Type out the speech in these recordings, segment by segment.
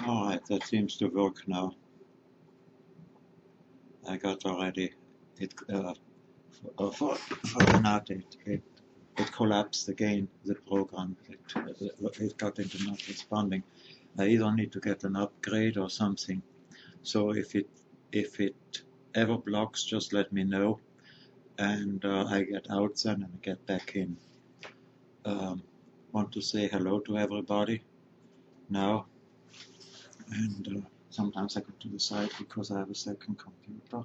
Alright, that seems to work now. I got already it for not it collapsed again, the program. It got into not responding. I either need to get an upgrade or something. So if it ever blocks, just let me know, and I get out then and get back in. Want to say hello to everybody now, and sometimes I go to the side because I have a second computer,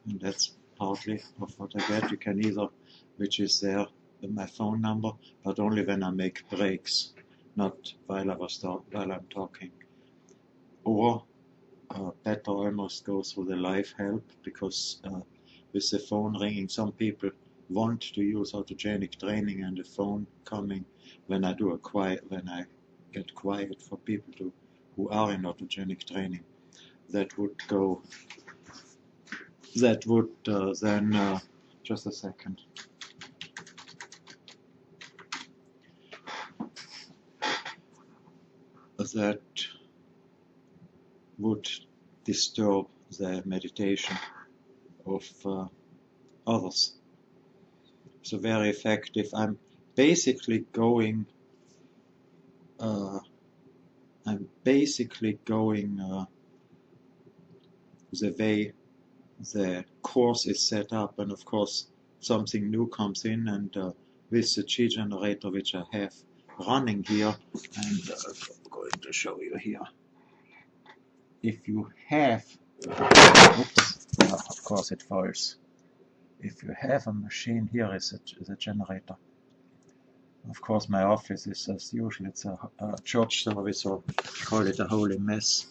and that's partly of what I get. You can either, which is there, my phone number, but only when I make breaks, not while I'm talking. Or better almost go through the live help, because with the phone ringing, some people want to use autogenic training and the phone coming when I get quiet for people who are in autogenic training. That would then just a second. That would disturb the meditation of others. So very effective. I'm basically going the way the course is set up, and of course something new comes in, and with the G generator which I have running here, and I'm going to show you here. If you have, of course it falls. If you have a machine, here is a generator. Of course my office is, as usual, it's a church service, or call it a holy mess.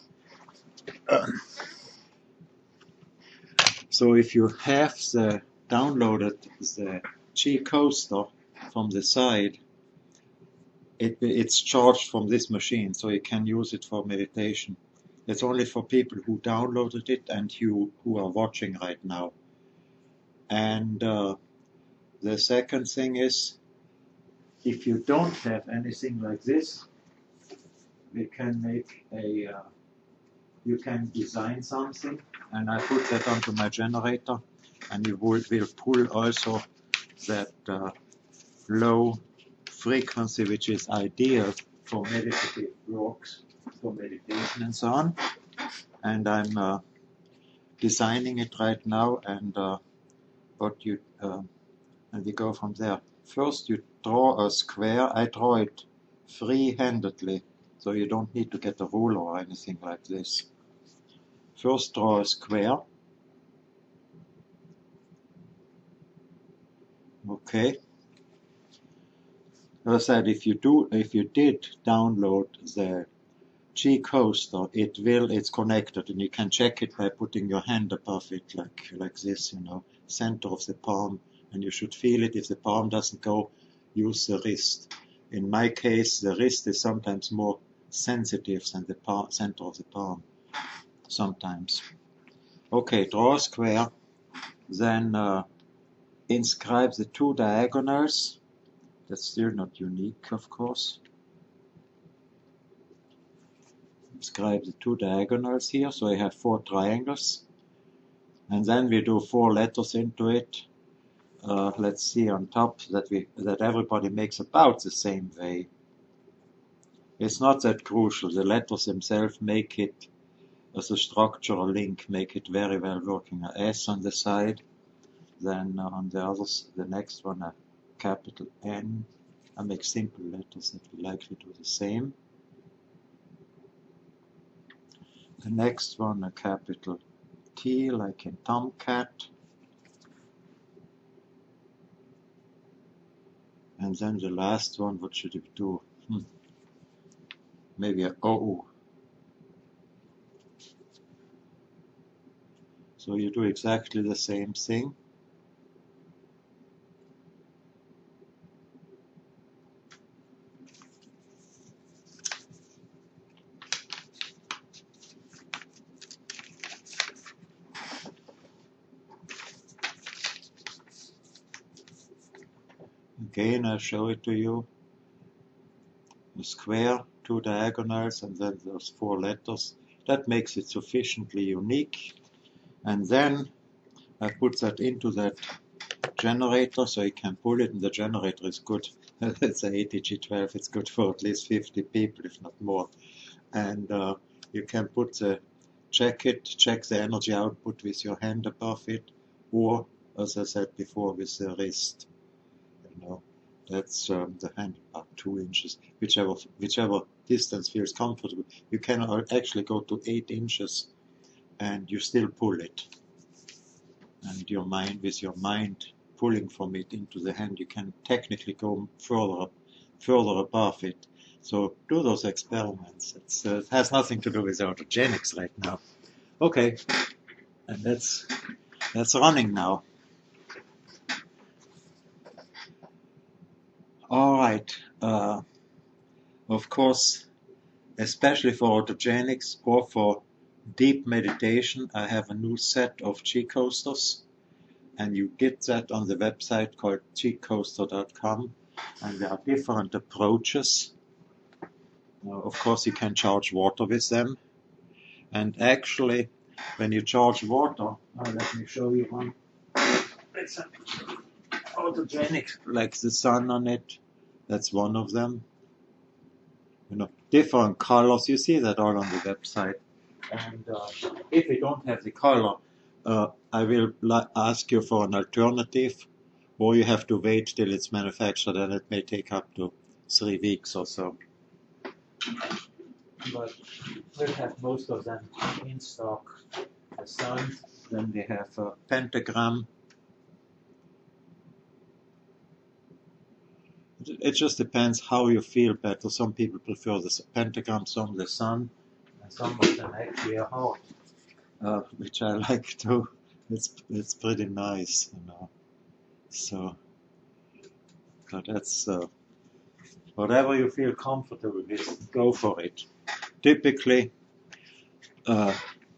So if you have downloaded the G coaster from the side, it's charged from this machine, so you can use it for meditation. It's only for people who downloaded it and who are watching right now. And the second thing is, if you don't have anything like this, we can make you can design something, and I put that onto my generator, and you will pull also that low frequency, which is ideal for meditative works, for meditation and so on. And I'm designing it right now, and and we go from there. First you draw a square. I draw it free-handedly, so you don't need to get a ruler or anything like this. First draw a square. Okay. As I said, if you did download the G coaster, it's connected, and you can check it by putting your hand above it, like this, center of the palm, and you should feel it. If the palm doesn't go, use the wrist. In my case, the wrist is sometimes more sensitive than the center of the palm, sometimes. Okay, draw a square, then inscribe the two diagonals. That's still not unique, of course. Inscribe the two diagonals here, so I have 4 triangles, and then we do 4 letters into it. Let's see on top that everybody makes about the same way. It's not that crucial. The letters themselves make it, as a structural link, make it very well working. A S on the side, then on the others, the next one a capital N. I make simple letters that will likely do the same. The next one a capital T, like in Tomcat. And then the last one, what should it do? Maybe a O. So you do exactly the same thing. Again, I'll show it to you. a square, 2 diagonals, and then those 4 letters. That makes it sufficiently unique. And then I put that into that generator so you can pull it, and the generator is good. It's a ATG12, it's good for at least 50 people, if not more. And you can check the energy output with your hand above it, or, as I said before, with the wrist. That's the hand about 2 inches, whichever distance feels comfortable. You can actually go to 8 inches, and you still pull it. And with your mind pulling from it into the hand, you can technically go further above it. So do those experiments. It has nothing to do with autogenics right now. Okay, and that's running now. All right. Of course, especially for autogenics or for deep meditation, I have a new set of G-coasters, and you get that on the website called gcoaster.com, and there are different approaches. Of course, you can charge water with them, and actually, when you charge water, let me show you one. It's an autogenic, like the sun on it. That's one of them. Different colors. You see that all on the website. And if you don't have the color, I will ask you for an alternative, or you have to wait till it's manufactured, and it may take up to 3 weeks or so. But we'll have most of them in stock. The sun, then we have a pentagram. It just depends how you feel better. Some people prefer the pentagram, some the sun, and some of them actually a heart, which I like too. It's pretty nice, So, but that's whatever you feel comfortable with, go for it. Typically,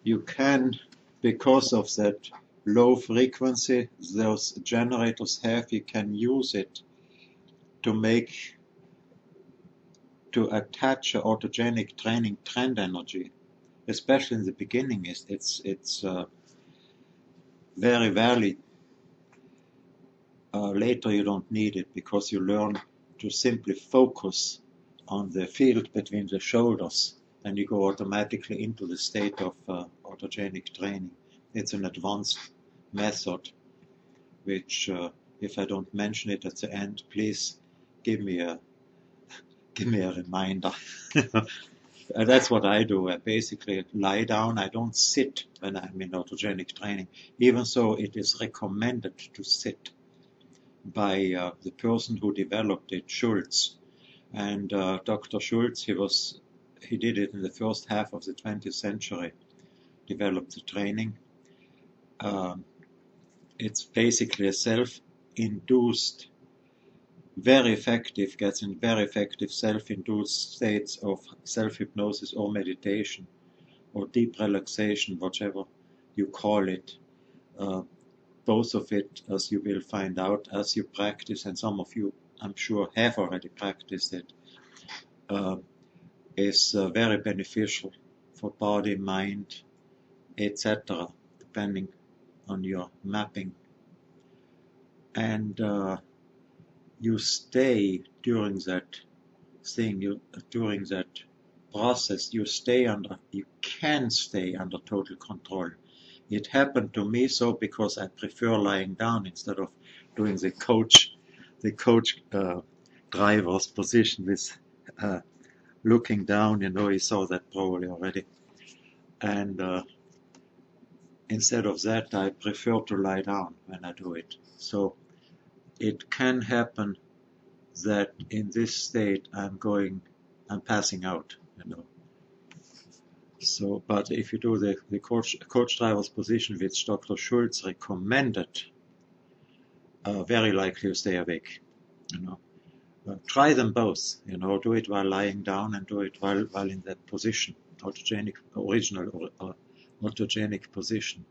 you can, because of that low frequency those generators have, you can use it to attach an autogenic training trend energy, especially in the beginning. It's very valid. Later you don't need it, because you learn to simply focus on the field between the shoulders, and you go automatically into the state of autogenic training. It's an advanced method, which if I don't mention it at the end, please give me a reminder. That's what I do. I basically lie down. I don't sit when I'm in autogenic training, even though it is recommended to sit by the person who developed it, Schultz. And Dr. Schultz, he did it in the first half of the 20th century, developed the training. It's basically a self-induced, gets in very effective self-induced states of self-hypnosis or meditation or deep relaxation, whatever you call it. Both of it, as you will find out as you practice, and some of you, I'm sure, have already practiced it, is very beneficial for body, mind, etc., depending on your mapping. And you stay during that during that process, you can stay under total control. It happened to me so because I prefer lying down instead of doing the coach driver's position with looking down. You saw that probably already. And instead of that, I prefer to lie down when I do it. So it can happen that in this state I'm passing out, So, but if you do the coach driver's position, which Dr. Schultz recommended, very likely you stay awake, Try them both, do it while lying down and do it while in that position, original autogenic position.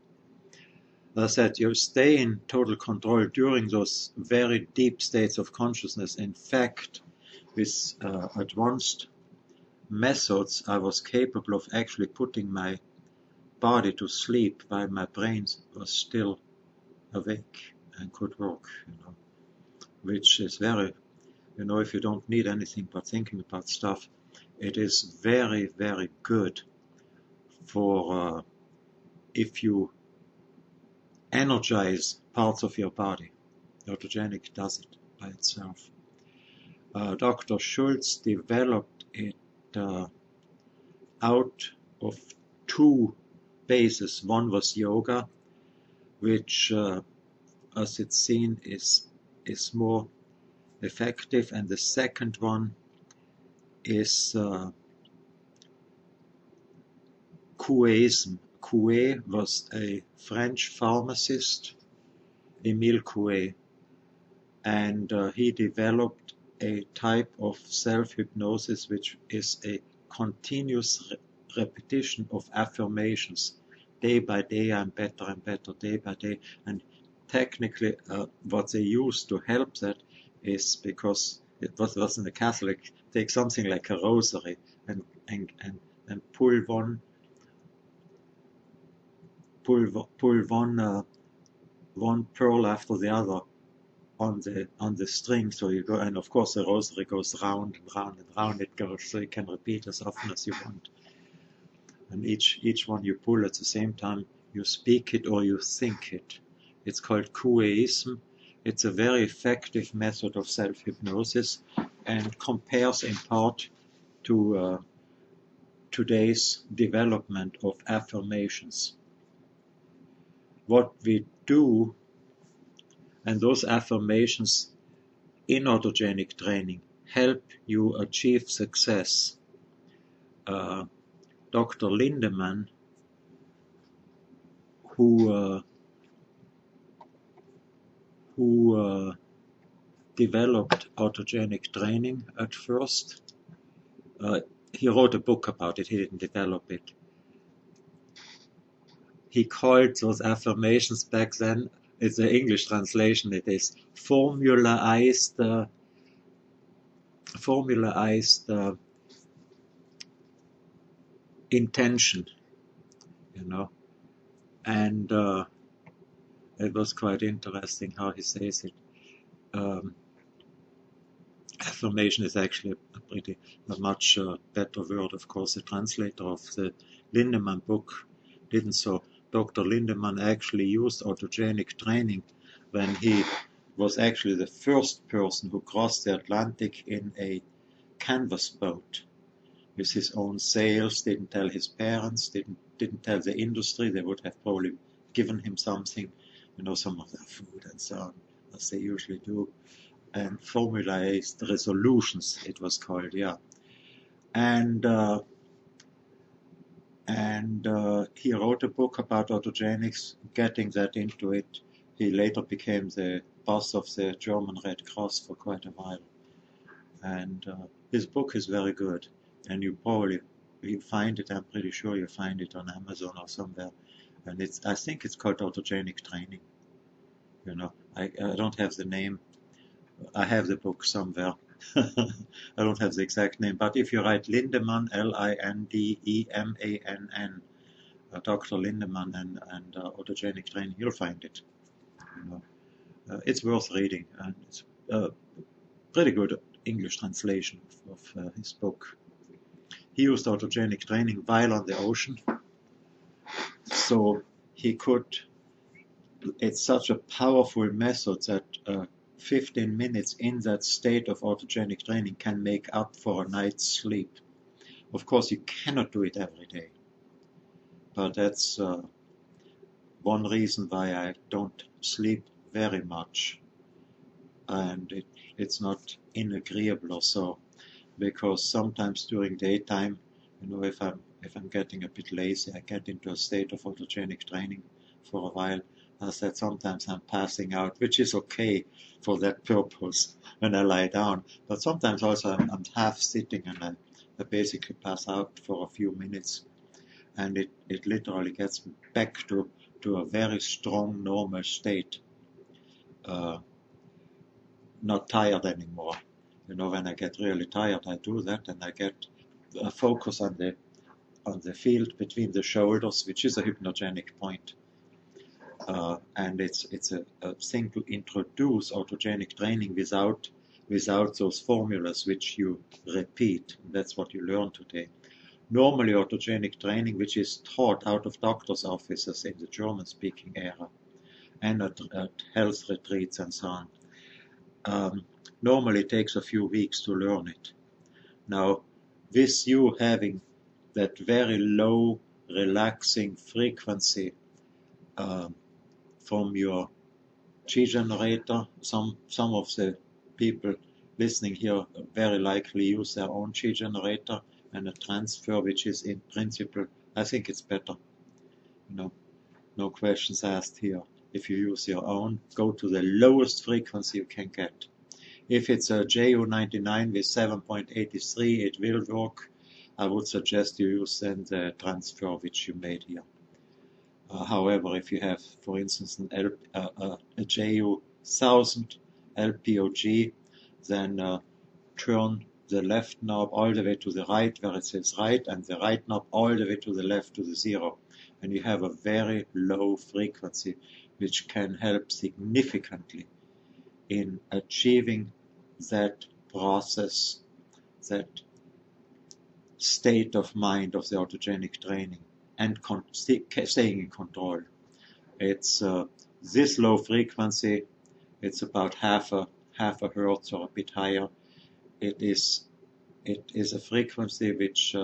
As I said, you stay in total control during those very deep states of consciousness. In fact, With advanced methods, I was capable of actually putting my body to sleep while my brain was still awake and could work, which is very, if you don't need anything but thinking about stuff, it is very, very good for if you energize parts of your body. Autogenic does it by itself. Dr. Schultz developed it out of two bases. One was yoga, which, as it's seen, is more effective, and the second one is Couéism. Coué was a French pharmacist, Émile Coué, and he developed a type of self-hypnosis which is a continuous repetition of affirmations. Day by day I'm better and better, day by day. And technically what they use to help that is, because it was in the Catholic, take something like a rosary and pull one pearl after the other on the string, so you go, and of course the rosary goes round and round and round it goes, so you can repeat as often as you want. And each one you pull at the same time, you speak it or you think it. It's called Couéism. It's a very effective method of self-hypnosis and compares in part to today's development of affirmations. What we do, and those affirmations in autogenic training help you achieve success. Dr. Lindemann, who developed autogenic training at first, he wrote a book about it, he didn't develop it. He called those affirmations back then, it's the English translation, it is formulaized intention, and it was quite interesting how he says it. Affirmation is actually a much better word, of course. The translator of the Lindemann book didn't so. Dr. Lindemann actually used autogenic training when he was actually the first person who crossed the Atlantic in a canvas boat with his own sails, didn't tell his parents, didn't tell the industry. They would have probably given him something, some of their food and so on, as they usually do, and formalized resolutions, it was called, yeah. And he wrote a book about autogenics, getting that into it. He later became the boss of the German Red Cross for quite a while. And his book is very good. And you find it, I'm pretty sure you find it on Amazon or somewhere. And I think it's called Autogenic Training. I don't have the name. I have the book somewhere. I don't have the exact name, but if you write Lindemann, Lindemann, Dr. Lindemann and autogenic training, you'll find it. It's worth reading, and it's a pretty good English translation of his book. He used autogenic training while on the ocean, so he could. It's such a powerful method that 15 minutes in that state of autogenic training can make up for a night's sleep. Of course, you cannot do it every day, but that's one reason why I don't sleep very much, and it's not inagreeable or so, because sometimes during daytime, if I'm getting a bit lazy, I get into a state of autogenic training for a while. I said sometimes I'm passing out, which is okay for that purpose when I lie down. But sometimes also I'm half sitting and I basically pass out for a few minutes. And it literally gets me back to a very strong normal state. Not tired anymore. You know, when I get really tired, I do that, and I get a focus on the field between the shoulders, which is a hypnogenic point. And it's a thing to introduce autogenic training without those formulas which you repeat. That's what you learn today. Normally, autogenic training, which is taught out of doctors' offices in the German-speaking era and at health retreats and so on, normally takes a few weeks to learn it. Now, with you having that very low, relaxing frequency from your Chi generator, some of the people listening here very likely use their own Chi generator, and a transfer which is in principle, I think it's better. You know, no questions asked here. If you use your own, go to the lowest frequency you can get. If it's a JU99 with 7.83, it will work. I would suggest you use then the transfer which you made here. However, if you have, for instance, a JU 1000 LPOG, then turn the left knob all the way to the right where it says right, and the right knob all the way to the left to the 0. And you have a very low frequency which can help significantly in achieving that process, that state of mind of the autogenic training, and staying in control. It's this low frequency, it's about half a hertz or a bit higher. It is a frequency which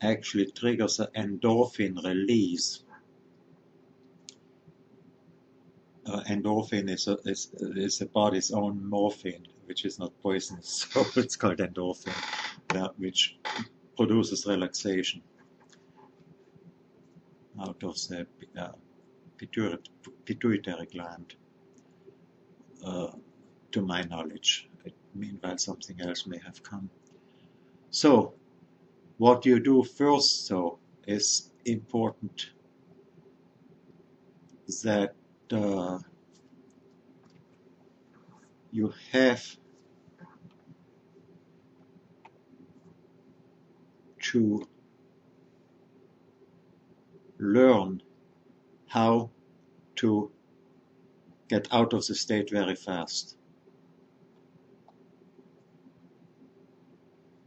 actually triggers an endorphin release. Endorphin is the body's own morphine, which is not poisonous, so it's called endorphin, which produces relaxation out of the pituitary gland, to my knowledge. Meanwhile, something else may have come. So, what you do first, though, is important that you have to learn how to get out of the state very fast.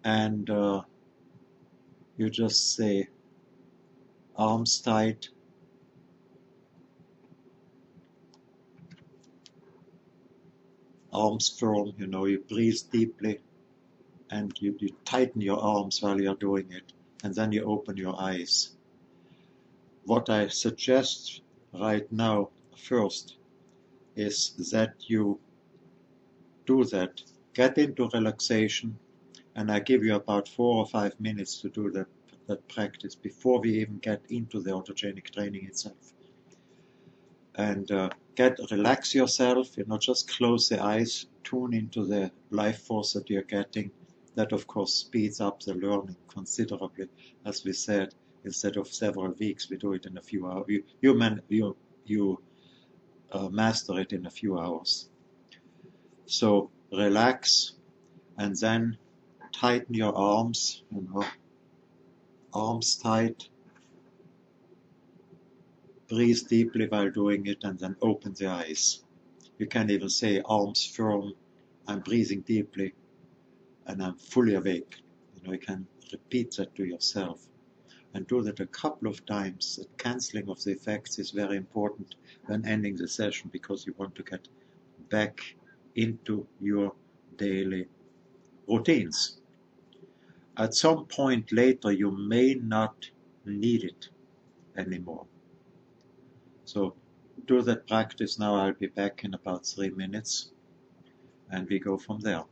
And you just say, arms tight, arms firm, you know, you breathe deeply, and you tighten your arms while you're doing it, and then you open your eyes. What I suggest right now first is that you do that, get into relaxation, and I give you about 4 or 5 minutes to do that practice before we even get into the autogenic training itself. And relax yourself, you know, just close the eyes, tune into the life force that you're getting. That of course speeds up the learning considerably. As we said, instead of several weeks, we do it in a few hours. You master it in a few hours. So relax, and then tighten your arms, you know, arms tight. Breathe deeply while doing it, and then open the eyes. You can even say, arms firm, I'm breathing deeply, and I'm fully awake. You know, you can repeat that to yourself, and do that a couple of times. The cancelling of the effects is very important when ending the session, because you want to get back into your daily routines. At some point later, you may not need it anymore. So do that practice now. I'll be back in about 3 minutes, and we go from there.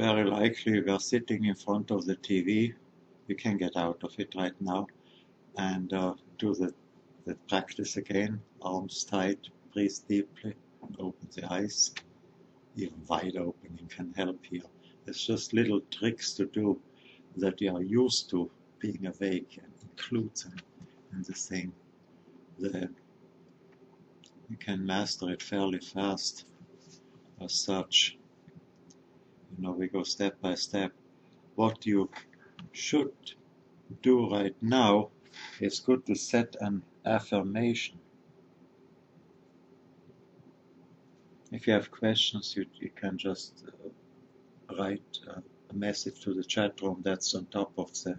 very likely we are sitting in front of the TV. We can get out of it right now and do the practice again. Arms tight, breathe deeply, open the eyes. Even wide opening can help here. It's just little tricks to do that you are used to being awake and includes in the thing. You can master it fairly fast as such. You know, we go step by step. What you should do right now is good to set an affirmation. If you have questions, you can just write a message to the chat room that's on top of the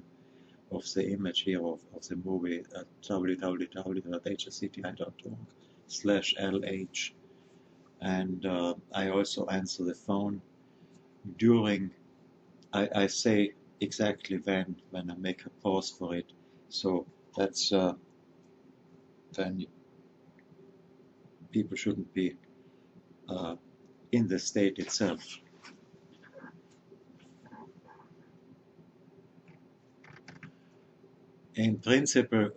image here of the movie at www.hscti.org/LH. And I also answer the phone during, I say exactly when I make a pause for it. So that's when people shouldn't be in the state itself. In principle,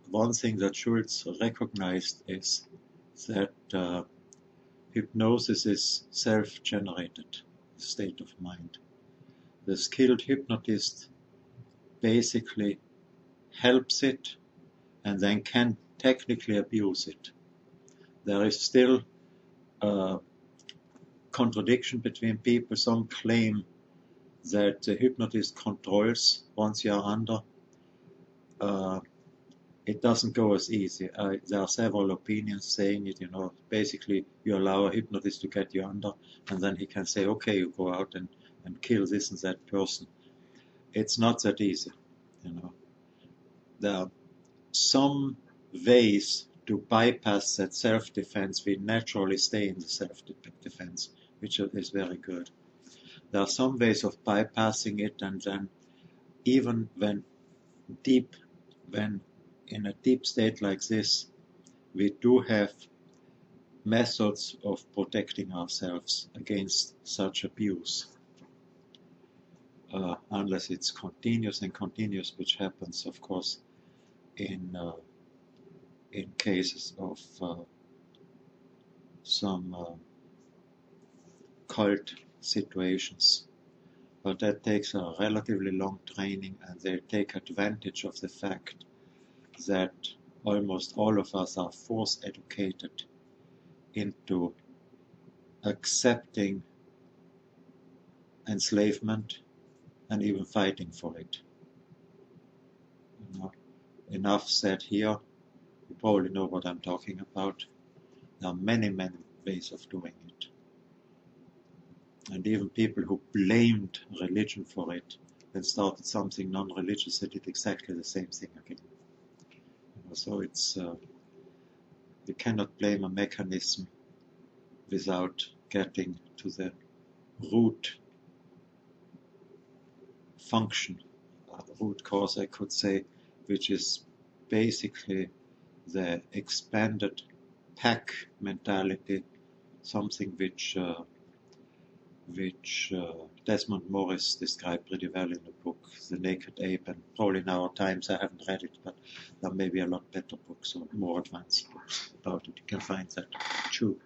one thing that Schultz recognized is that hypnosis is self-generated state of mind. The skilled hypnotist basically helps it and then can technically abuse it. There is still a contradiction between people. Some claim that the hypnotist controls once you are under. It doesn't go as easy. There are several opinions saying it, basically you allow a hypnotist to get you under and then he can say, okay, you go out and kill this and that person. It's not that easy, There are some ways to bypass that self-defense. We naturally stay in the self-defense, which is very good. There are some ways of bypassing it, and then even when in a deep state like this, we do have methods of protecting ourselves against such abuse. Unless it's continuous, which happens, of course, in cases of some cult situations. But that takes a relatively long training, and they take advantage of the fact that almost all of us are force educated into accepting enslavement and even fighting for it. Enough said here. You probably know what I'm talking about. There are many, many ways of doing it. And even people who blamed religion for it and started something non-religious, they did exactly the same thing again. So it's you cannot blame a mechanism without getting to the root function, root cause, I could say, which is basically the expanded pack mentality, something which Desmond Morris described pretty well in the book, The Naked Ape, and probably in our times I haven't read it, but there may be a lot better books or more advanced books about it. You can find that too.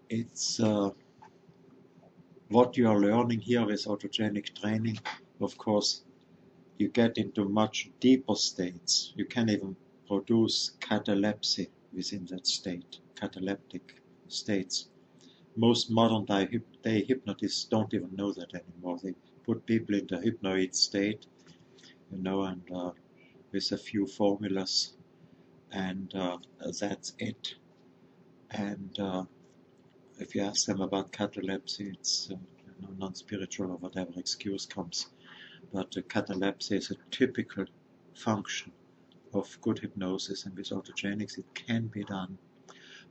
It's what you are learning here with autogenic training. Of course, you get into much deeper states. You can even produce catalepsy within that state, cataleptic states. Most modern day hypnotists don't even know that anymore. They put people into a hypnoid state, and with a few formulas, and that's it. And if you ask them about catalepsy, it's non-spiritual or whatever excuse comes. But catalepsy is a typical function of good hypnosis, and with autogenics it can be done.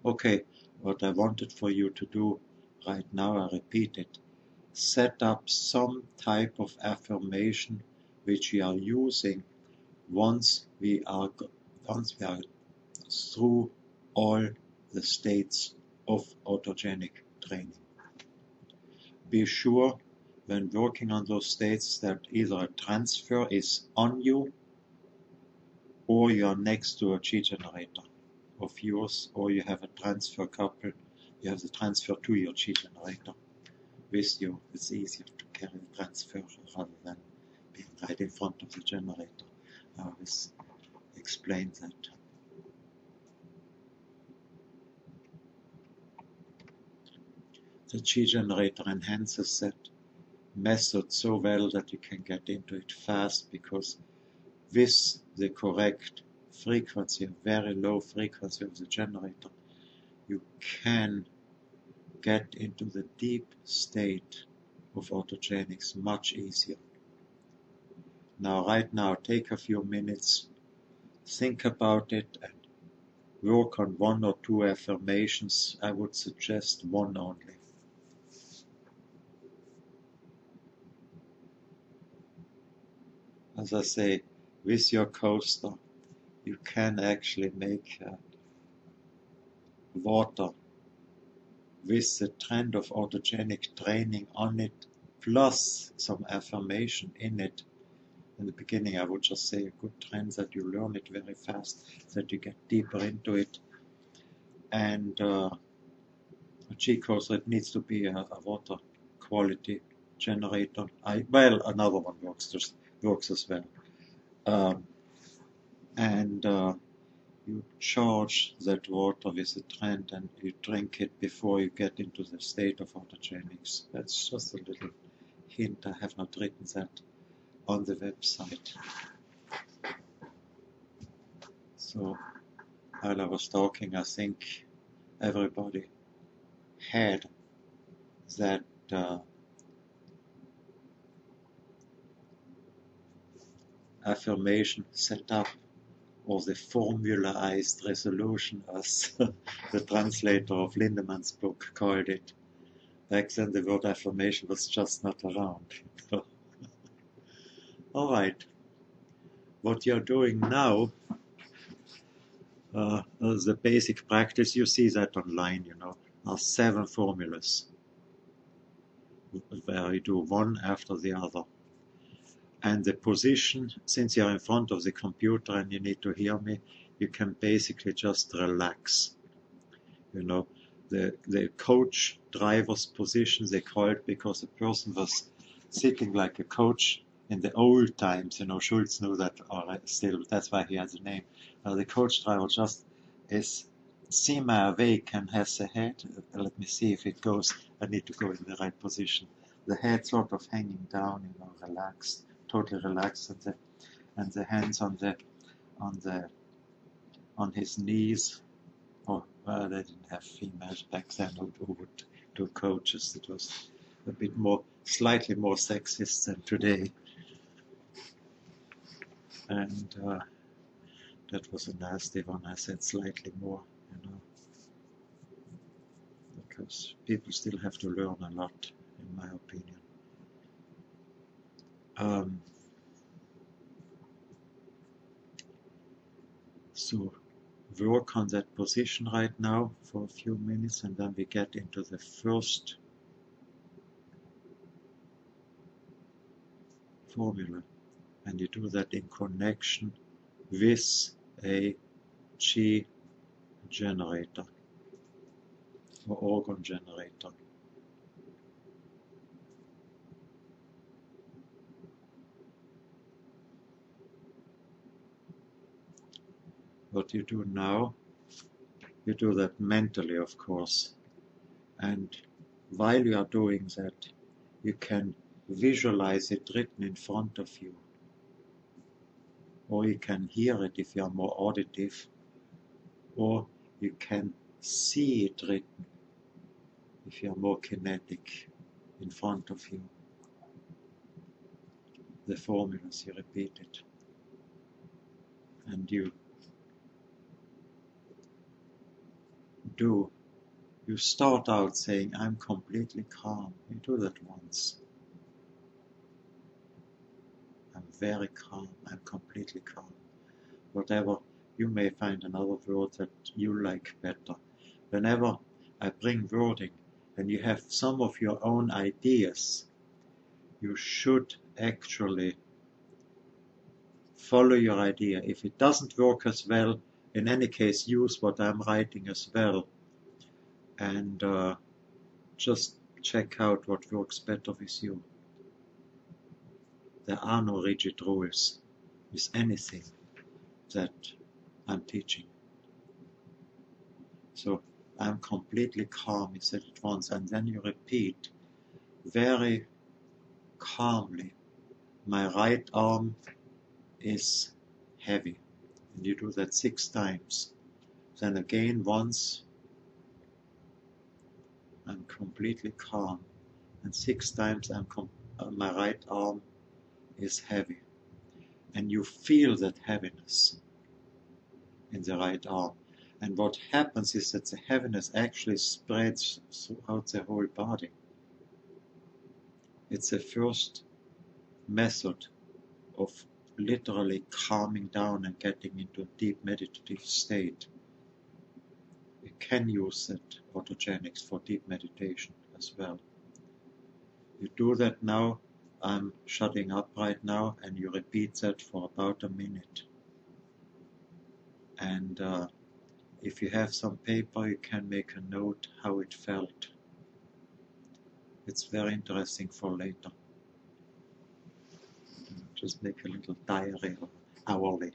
Okay, what I wanted for you to do right now, I repeat it, set up some type of affirmation which we are using once we are through all the states of autogenic training. be sure when working on those states that either a transfer is on you or you are next to a G generator of yours, or you have a transfer coupled, you have the transfer to your G generator with you. It's easier to carry the transfer rather than being right in front of the generator. I always explain that. The G generator enhances that method so well that you can get into it fast, because with the correct frequency, a very low frequency of the generator, you can get into the deep state of autogenics much easier. Now, right now, take a few minutes, think about it, and work on one or two affirmations. I would suggest one only. As I say, with your coaster, you can actually make water with the trend of autogenic training on it, plus some affirmation in it. In the beginning, I would just say a good trend that you learn it very fast, that you get deeper into it. And a G coaster, it needs to be a water quality generator. Well, another one works as well. You charge that water with a trend and you drink it before you get into the state of autogenics. That's just a little hint. I have not written that on the website. So while I was talking, I think everybody had that affirmation set up, or the formulaized resolution, as the translator of Lindemann's book called it. Back then the word affirmation was just not around. All right, what you're doing now, the basic practice, you see that online, are 7 formulas where you do one after the other. And the position, since you're in front of the computer and you need to hear me, you can basically just relax. The coach driver's position, they call it, because the person was sitting like a coach in the old times. Schultz knew that, or still, that's why he has a name. The coach driver just is semi-awake and has the head, let me see if it goes, I need to go in the right position. The head sort of hanging down, relaxed, totally relaxed, and the hands on his knees. They didn't have females back then who would do coaches. It was a bit more, slightly more sexist than today. And that was a nasty one. I said slightly more, because people still have to learn a lot, in my opinion. So work on that position right now for a few minutes, and then we get into the first formula, and you do that in connection with a G generator or organ generator. What you do now, you do that mentally, of course, and while you are doing that, you can visualize it written in front of you, or you can hear it if you are more auditive, or you can see it written if you are more kinetic in front of you. The formulas, you repeat it, and you start out saying, I'm completely calm. You do that once. I'm very calm, I'm completely calm. Whatever, you may find another word that you like better. Whenever I bring wording, and you have some of your own ideas, you should actually follow your idea. If it doesn't work as well, in any case, use what I'm writing as well, and just check out what works better with you. There are no rigid rules with anything that I'm teaching. So I'm completely calm, you said it once, and then you repeat very calmly, my right arm is heavy. And you do that 6 times. Then again once, I'm completely calm. And 6 times my right arm is heavy. And you feel that heaviness in the right arm. And what happens is that the heaviness actually spreads throughout the whole body. It's the first method of literally calming down and getting into a deep meditative state. You can use that Autogenics for deep meditation as well. You do that now. I'm shutting up right now, and you repeat that for about a minute. And if you have some paper, you can make a note how it felt. It's very interesting for later. Just make a little diary hourly.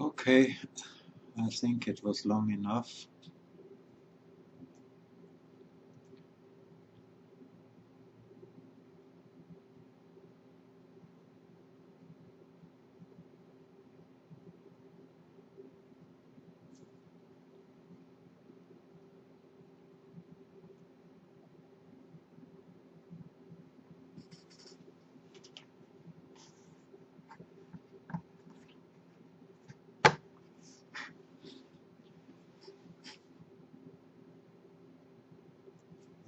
Okay, I think it was long enough.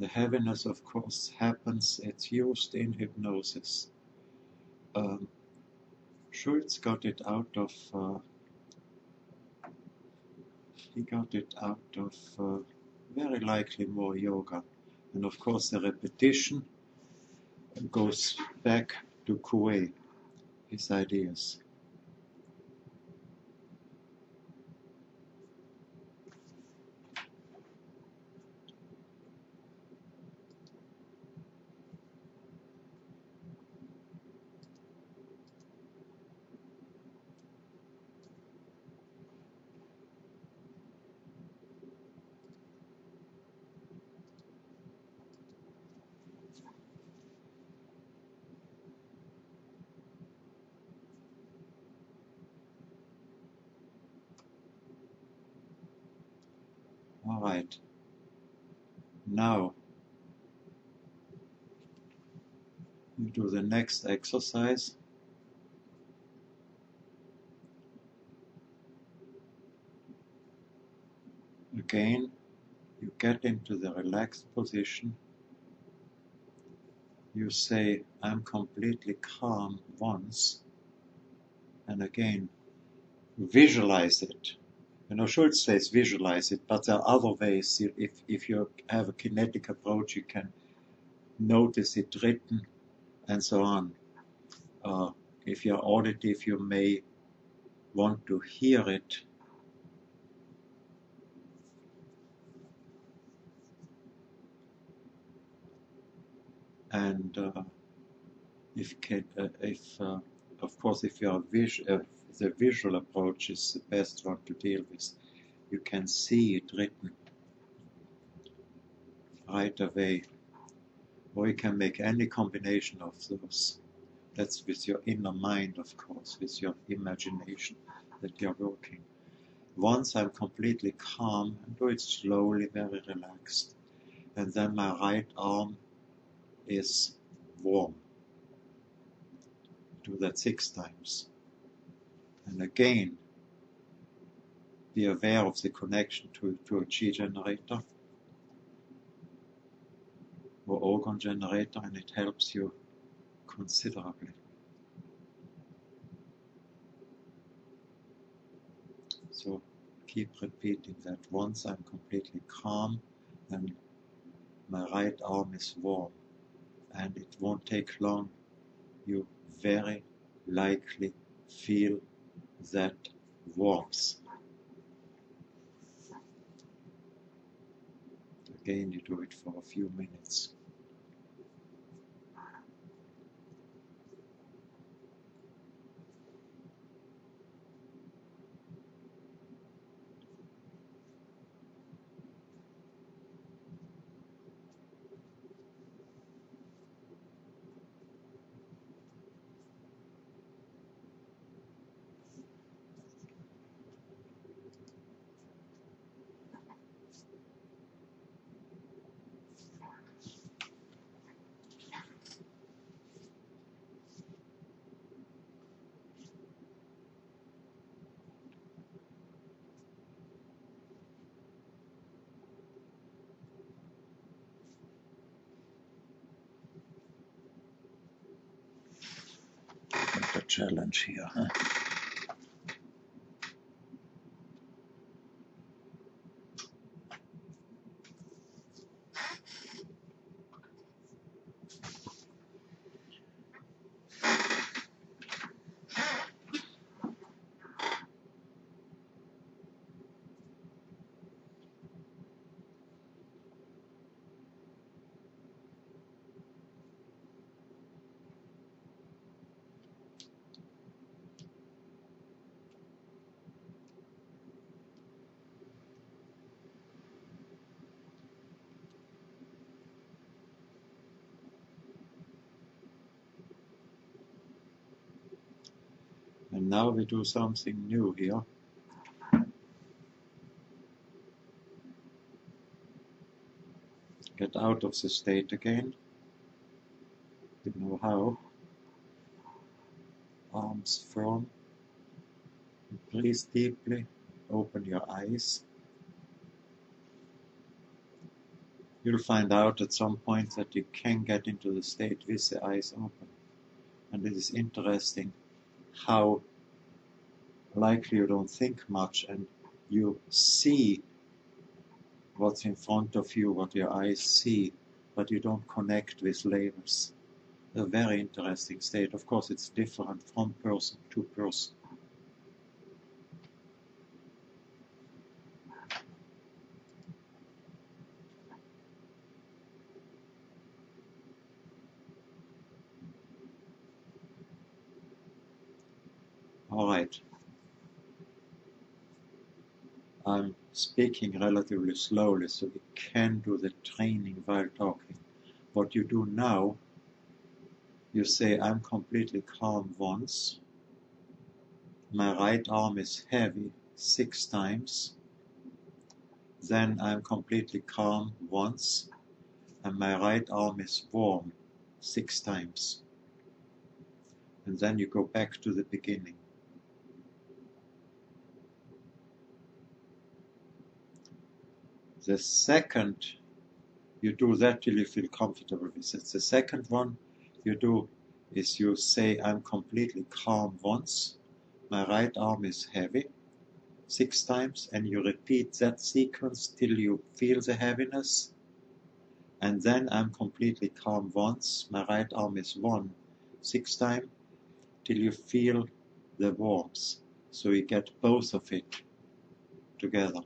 The heaviness, of course, happens. It's used in hypnosis. Schultz got it out of. He got it out of very likely more yoga, and of course the repetition goes back to Kuwait, his ideas. All right. Now we do the next exercise. Again, you get into the relaxed position. You say, I'm completely calm once, and again, visualize it. You know, Schultz says visualize it, but there are other ways. If you have a kinetic approach, you can notice it written and so on. If you're auditive, you may want to hear it. And of course, if you're the visual approach is the best one to deal with. You can see it written right away, or you can make any combination of those. That's with your inner mind, of course, with your imagination that you're working. Once I'm completely calm, and do it slowly, very relaxed, and then my right arm is warm. Do that 6 times. And again, be aware of the connection to a chi generator or organ generator, and it helps you considerably. So keep repeating that. Once I'm completely calm, then my right arm is warm, and it won't take long. You very likely feel that warmth. Again, you do it for a few minutes. What a challenge here, huh? And now we do something new here. Get out of the state again. You know how. Arms firm. Breathe deeply. Open your eyes. You'll find out at some point that you can get into the state with the eyes open. And it is interesting how likely you don't think much and you see what's in front of you, what your eyes see, but you don't connect with labels. a very interesting state. Of course, it's different from person to person. All right. I'm speaking relatively slowly, so we can do the training while talking. What you do now, you say, I'm completely calm once. My right arm is heavy 6 times. Then I'm completely calm once, and my right arm is warm 6 times. And then you go back to the beginning. The second, you do that till you feel comfortable with it. The second one you do is you say, I'm completely calm once, my right arm is heavy 6 times, and you repeat that sequence till you feel the heaviness. And then I'm completely calm once, my right arm is warm 6 times, till you feel the warmth. So you get both of it together.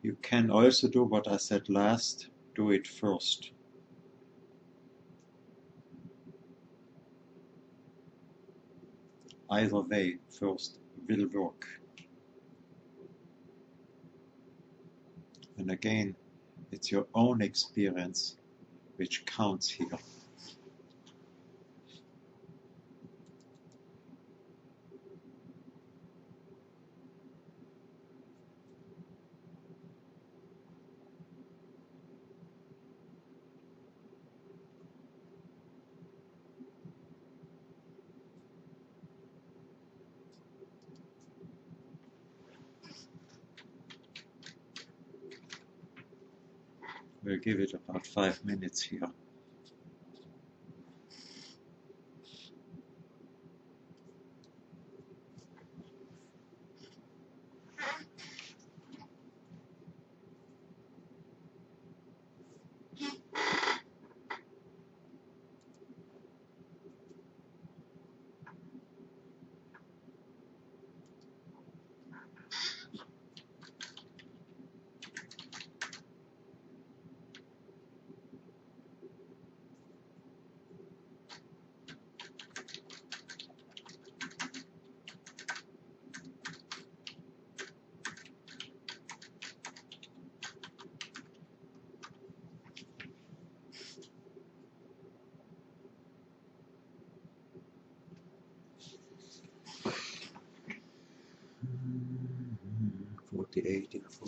You can also do what I said last, do it first. Either way, first will work. And again, it's your own experience which counts here. We'll give it about 5 minutes here. Mm-hmm. 48 info.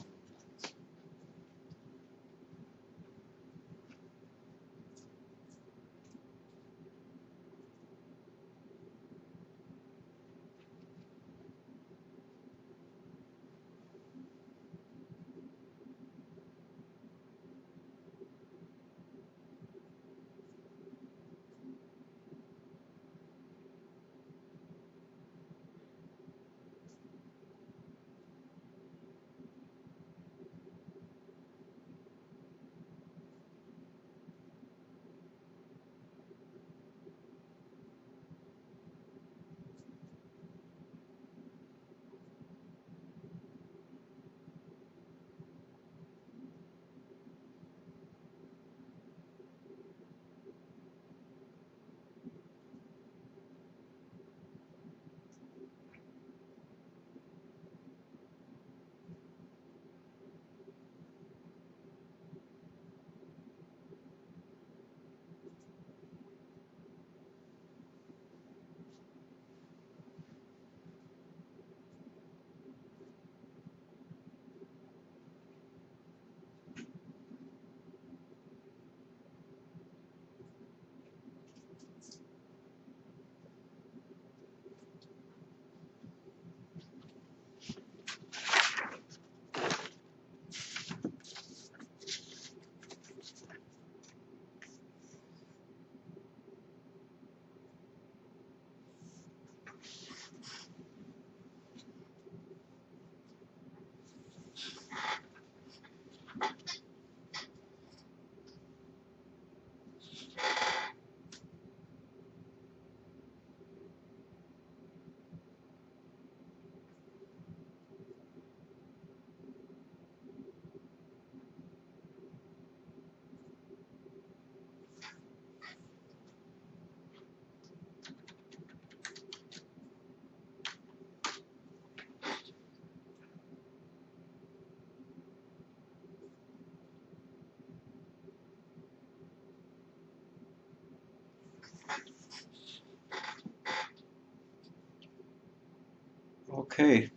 Okay,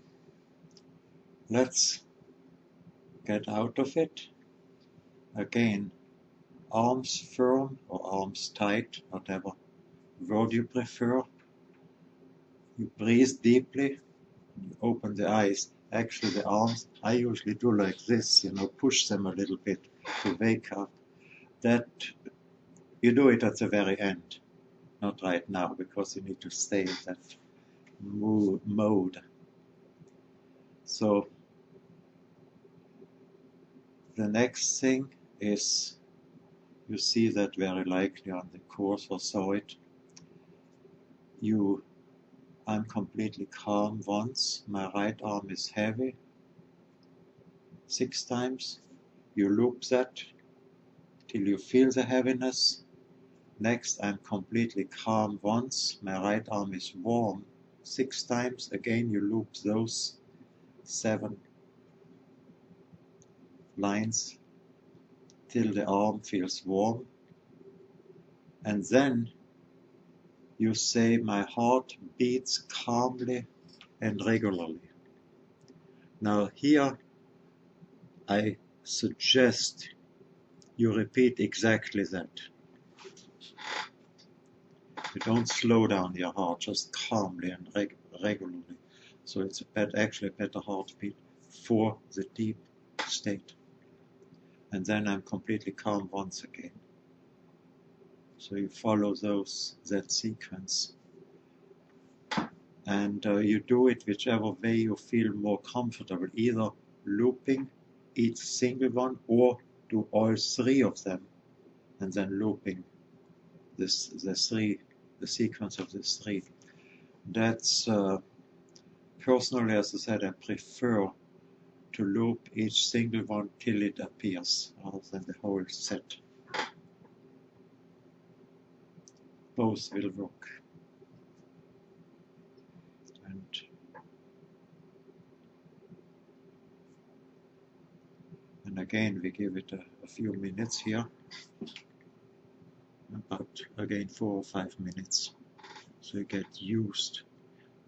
let's get out of it. Again, arms firm or arms tight, whatever word you prefer. You breathe deeply, you open the eyes. Actually, the arms, I usually do like this, push them a little bit to wake up. That you do it at the very end, not right now, because you need to stay in that mode. So the next thing is, you see that very likely on the course or saw it. I'm completely calm once. My right arm is heavy 6 times. You loop that till you feel the heaviness. Next, I'm completely calm once. My right arm is warm 6 times. Again, you loop those 7 lines till the arm feels warm. And then you say, my heart beats calmly and regularly. Now here, I suggest you repeat exactly that. You don't slow down your heart, just calmly and regularly. So it's actually a better heartbeat for the deep state. And then I'm completely calm once again. So you follow that sequence. And you do it whichever way you feel more comfortable, either looping each single one or do all 3 of them and then looping the sequence of the 3. That's personally, as I said, I prefer to loop each single one till it appears rather than the whole set. Both will work. And again, we give it a few minutes here, about again 4 or 5 minutes, so you get used.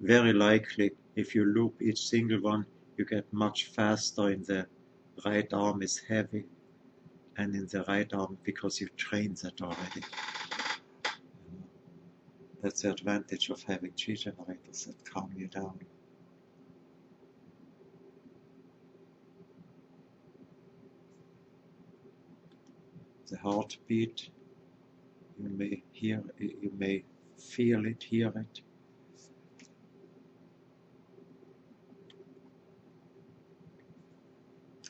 Very likely, if you loop each single one, you get much faster in the right arm is heavy, and in the right arm, because you trained that already. That's the advantage of having chi generators that calm you down. The heartbeat, you may hear, you may feel it, hear it.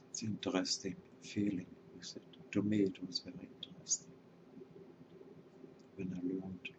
It's interesting feeling with it. To me, it was very interesting when I learned.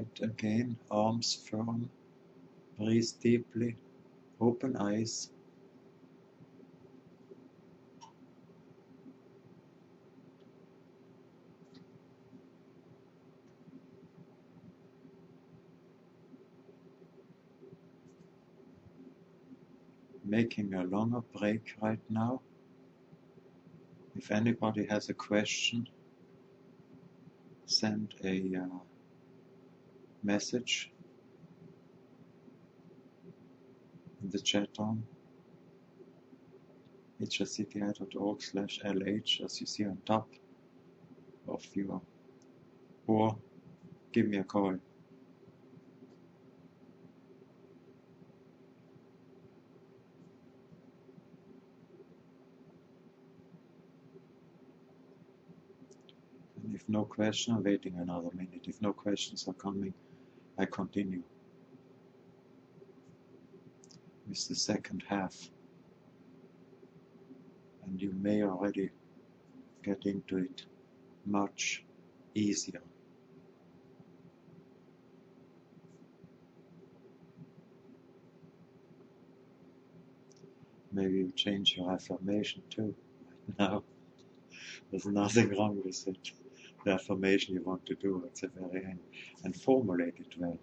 Right again, arms firm, breathe deeply, open eyes. Making a longer break right now. If anybody has a question, send a message in the chat room, hscti.org/lh, as you see on top of your, or give me a call. And if no question, I'm waiting another minute. If no questions are coming, I continue with the second half. And you may already get into it much easier. Maybe you change your affirmation too. Now, there's nothing wrong with it. The affirmation you want to do at the very end, and formulate it well.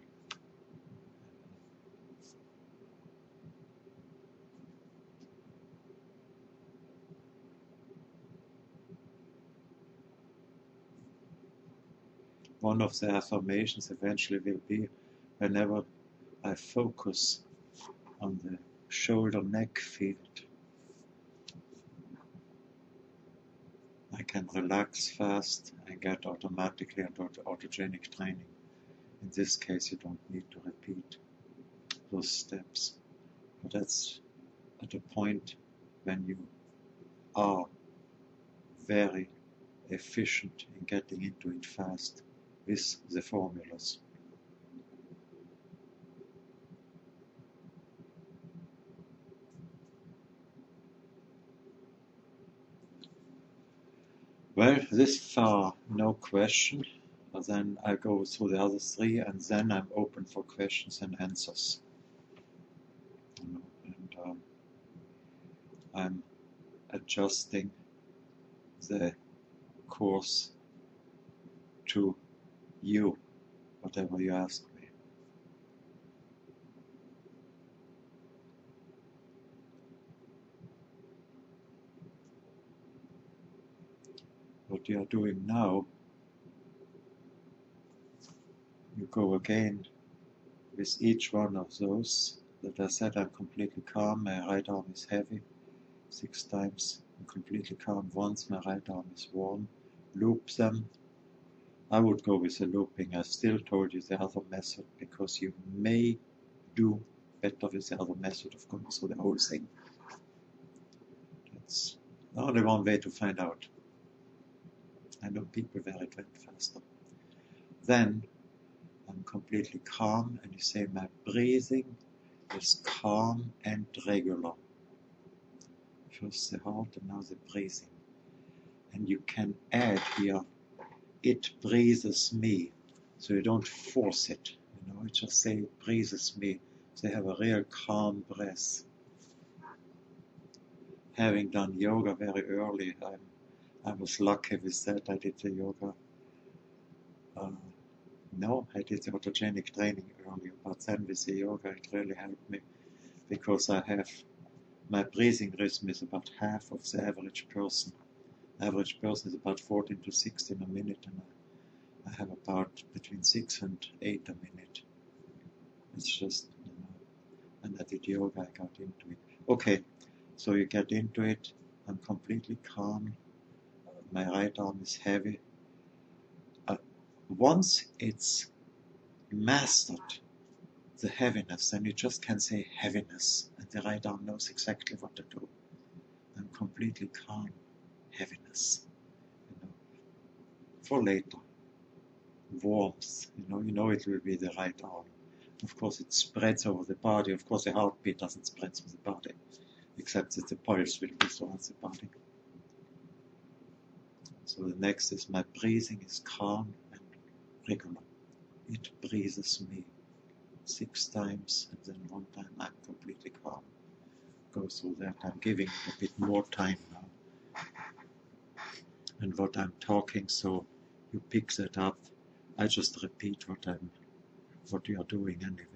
One of the affirmations eventually will be, whenever I focus on the shoulder-neck field, I can relax fast and get automatically into autogenic training. In this case, you don't need to repeat those steps. But that's at a point when you are very efficient in getting into it fast with the formulas. Well, this far, no question. But then I go through the other three, and then I'm open for questions and answers. And I'm adjusting the course to you, whatever you ask me. What you are doing now, you go again with each one of those that I said. I'm completely calm, my right arm is heavy, 6 times. I'm completely calm once, my right arm is warm. Loop them. I would go with the looping. I still told you the other method because you may do better with the other method of going through the whole thing. That's only one way to find out. I know people where it went faster. Then I'm completely calm, and you say my breathing is calm and regular. First the heart and now the breathing. And you can add here, it breathes me. So you don't force it, you just say it breathes me. So you have a real calm breath. Having done yoga very early, I was lucky with that. I did the yoga. No, I did the autogenic training earlier, but then with the yoga it really helped me because I have my breathing rhythm is about half of the average person. The average person is about 14 to 16 a minute, and I have about between 6 and 8 a minute. It's just, and I did yoga, I got into it. Okay, so you get into it. I'm completely calm. My right arm is heavy. Once it's mastered the heaviness, then you just can say heaviness, and the right arm knows exactly what to do. I'm completely calm. Heaviness, for later. Warmth, you know it will be the right arm. Of course, it spreads over the body. Of course, the heartbeat doesn't spread through the body, except that the pulse will be throughout the body. So the next is my breathing is calm and regular. it breathes me 6 times, and then 1 time I'm completely calm. Go through that. I'm giving a bit more time now. And what I'm talking, so you pick that up. I just repeat what you are doing anyway.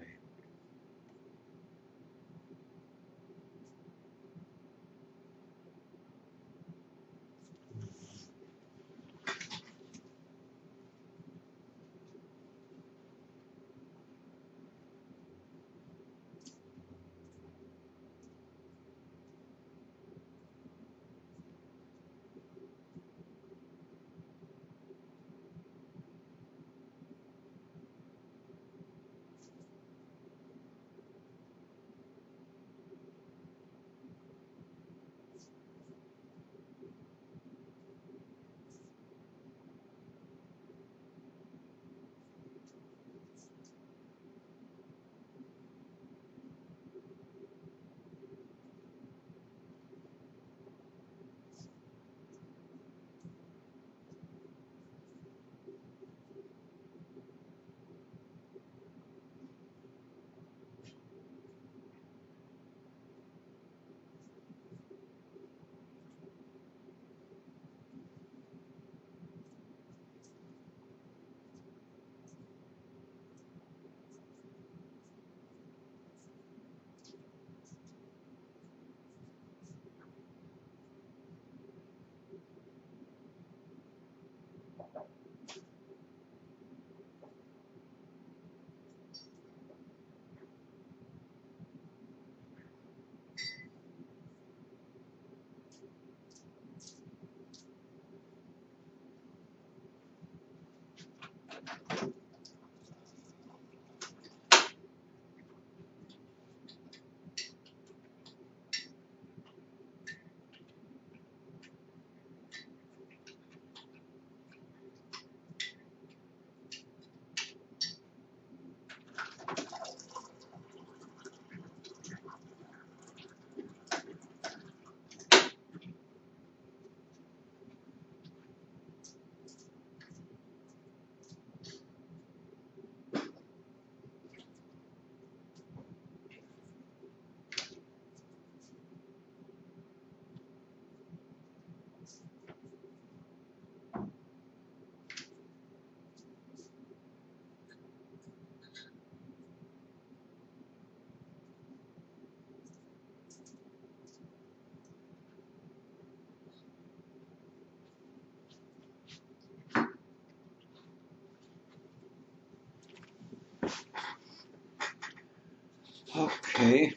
Okay,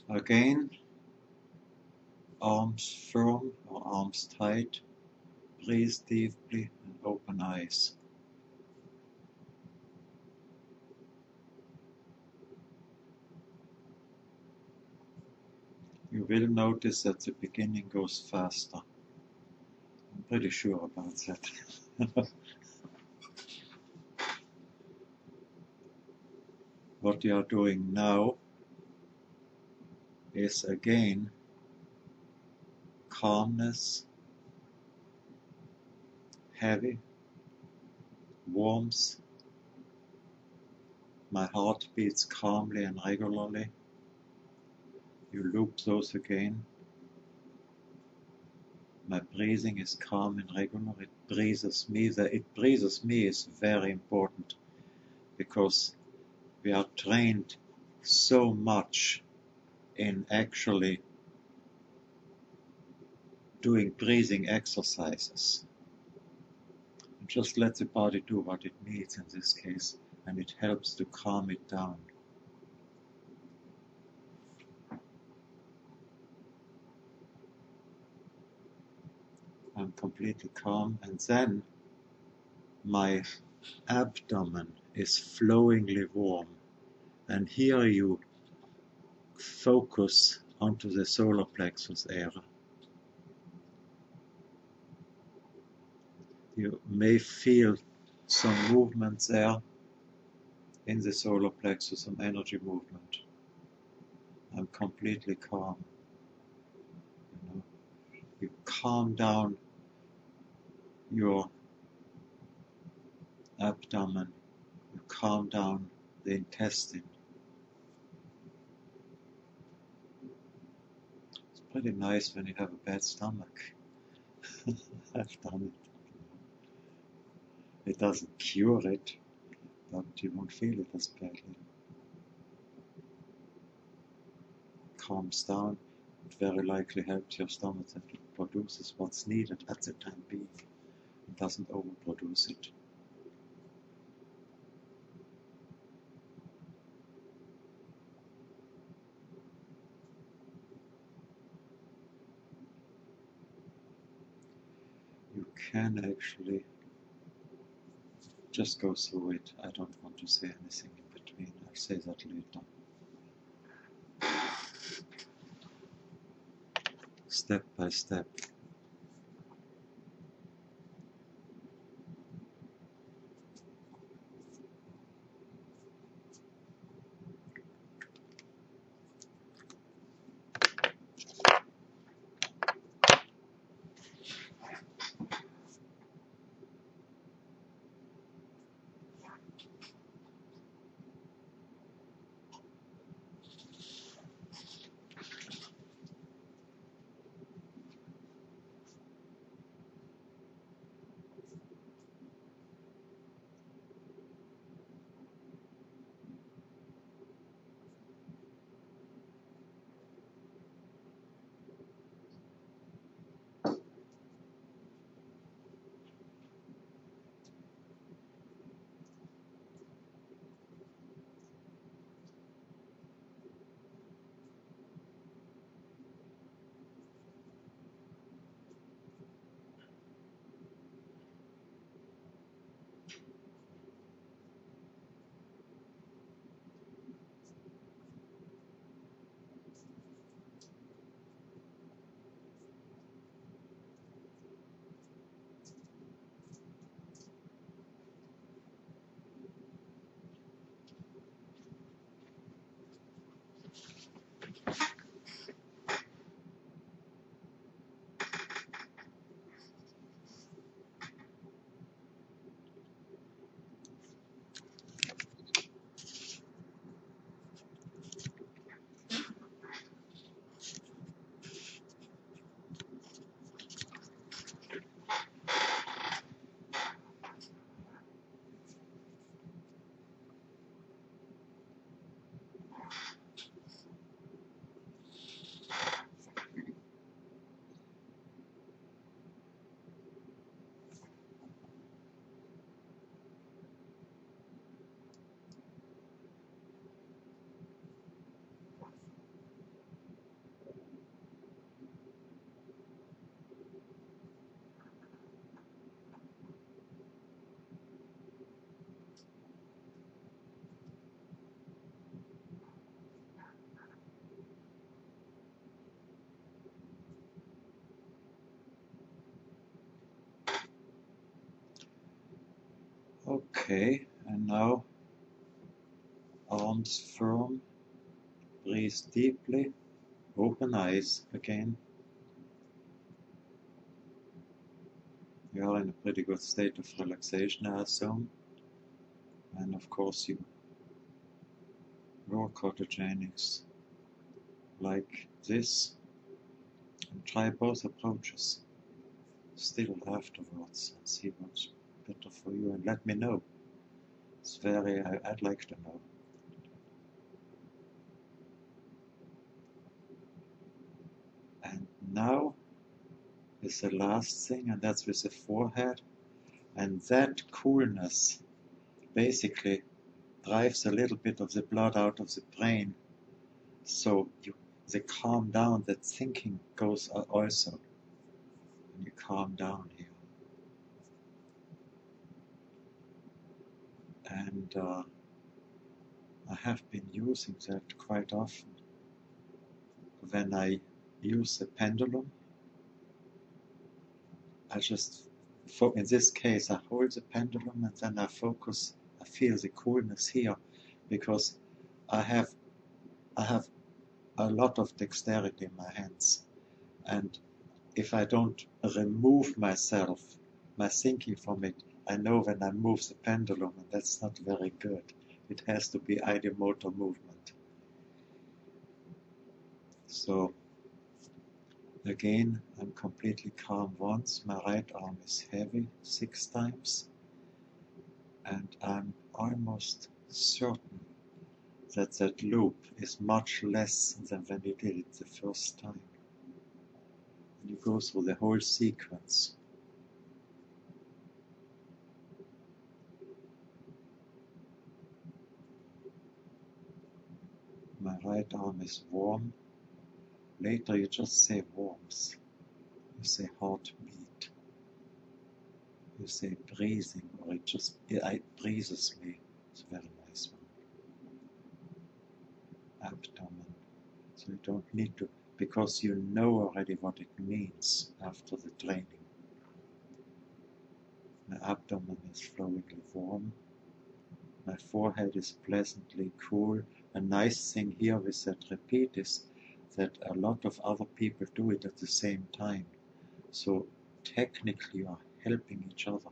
again, arms firm or arms tight, breathe deeply and open eyes. You will notice that the beginning goes faster. I'm pretty sure about that. What you are doing now is again calmness, heavy, warmth. My heart beats calmly and regularly. You loop those again. My breathing is calm and regular. It breathes me. It breathes me is very important because we are trained so much in actually doing breathing exercises. Just let the body do what it needs in this case, and it helps to calm it down. I'm completely calm, and then my abdomen is flowingly warm, and here you focus onto the solar plexus area. You may feel some movement there in the solar plexus, some energy movement. I'm completely calm. You calm down your abdomen, you calm down the intestine. It's pretty nice when you have a bad stomach. I've done it. It doesn't cure it, but you won't feel it as badly. Calms down, it very likely helps your stomach that it produces what's needed at the time being. It doesn't overproduce it. You can actually just go through it. I don't want to say anything in between. I'll say that later. Step by step. Okay, and now arms firm, breathe deeply, open eyes again. You are in a pretty good state of relaxation, I assume. And of course you work Autogenics like this, and try both approaches still afterwards and see what's better for you, and let me know. It's I'd like to know. And now is the last thing, and that's with the forehead. And that coolness basically drives a little bit of the blood out of the brain, so they calm down. That thinking goes also when you calm down here. And I have been using that quite often when I use the pendulum. I just, in this case, I hold the pendulum and then I focus. I feel the coolness here because I have a lot of dexterity in my hands, and if I don't remove my thinking from it, I know when I move the pendulum, and that's not very good. It has to be ideomotor movement. So again, I'm completely calm once. My right arm is heavy 6 times, and I'm almost certain that that loop is much less than when we did it the first time. And you go through the whole sequence. My right arm is warm. Later you just say warmth. You say heartbeat. You say breathing, or it breathes me. It's a very nice one. Abdomen. So you don't need to, because you know already what it means after the training. My abdomen is flowingly warm. My forehead is pleasantly cool. A nice thing here with that repeat is that a lot of other people do it at the same time. So technically you are helping each other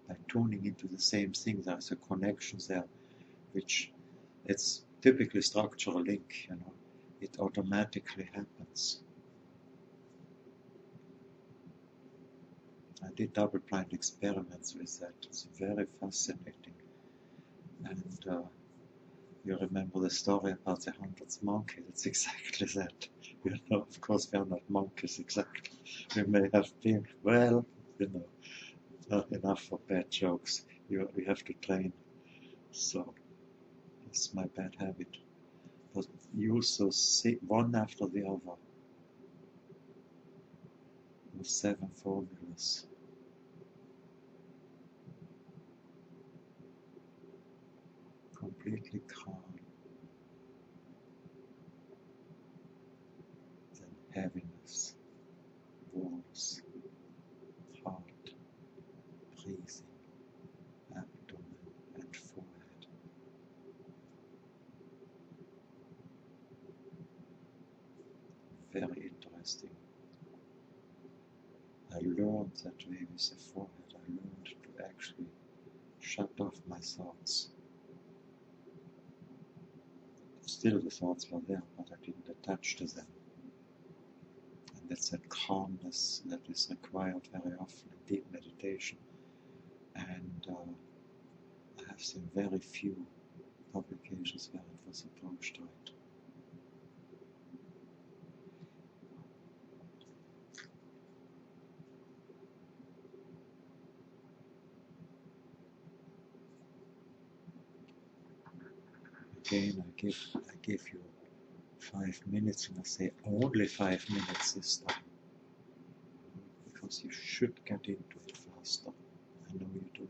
by tuning into the same thing. There's a connection there, which it's typically structural link, you know. It automatically happens. I did double-blind experiments with that. It's very fascinating. And you remember the story about the 100th monkey? It's exactly that. You know, of course, we are not monkeys exactly. We may have been, well, you know, not enough for bad jokes. We have to train. So, it's my bad habit. But use those one after the other. Those 7 formulas. Completely calm. Then heaviness, warmth, heart, breathing, abdomen and forehead. Very interesting. I learned that way with the forehead. I learned to actually shut off my thoughts. Still the thoughts were there, but I didn't attach to them. And that's that calmness that is required very often in deep meditation. And I have seen very few publications where it was approached right. Again, I give you 5 minutes, and I say only 5 minutes this time, because you should get into it faster. I know you do.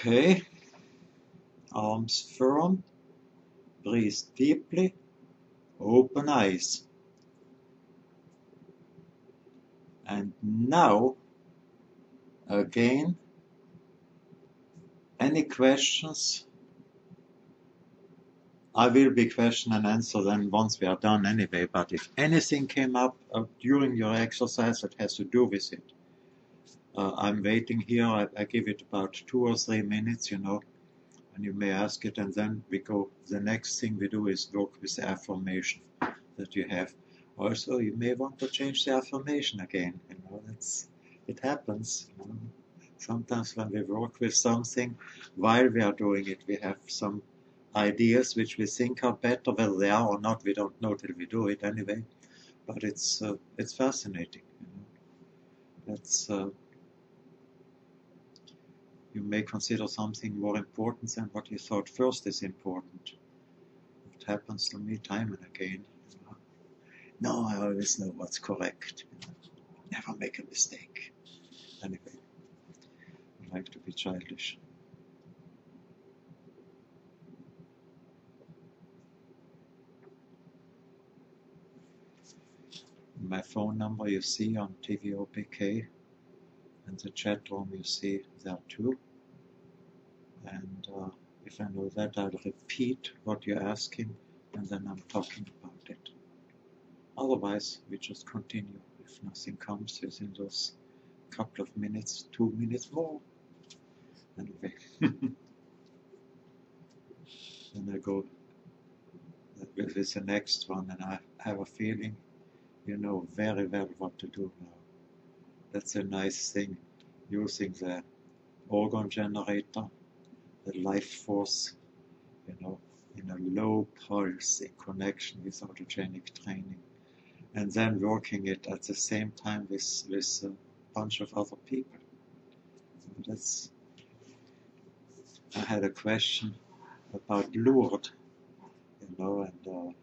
Okay, arms firm, breathe deeply, open eyes. And now, again, any questions? I will be question and answer then once we are done anyway, but if anything came up during your exercise that has to do with it, I'm waiting here. I give it about 2 or 3 minutes, and you may ask it, and then we go. The next thing we do is work with the affirmation that you have. Also, you may want to change the affirmation again. It happens. Sometimes when we work with something, while we are doing it, we have some ideas which we think are better. Whether they are or not, we don't know till we do it anyway. But it's fascinating. You may consider something more important than what you thought first is important. It happens to me time and again. No, I always know what's correct. Never make a mistake. Anyway, I like to be childish. My phone number you see on TVOPK, and the chat room you see there too. And if I know that, I'll repeat what you're asking, and then I'm talking about it. Otherwise, we just continue. If nothing comes within those couple of minutes, 2 minutes more. Anyway, then I go with the next one, and I have a feeling you know very well what to do now. That's a nice thing, using the organ generator, the life force, in a low pulse in connection with autogenic training, and then working it at the same time with a bunch of other people. I had a question about Lourdes, and the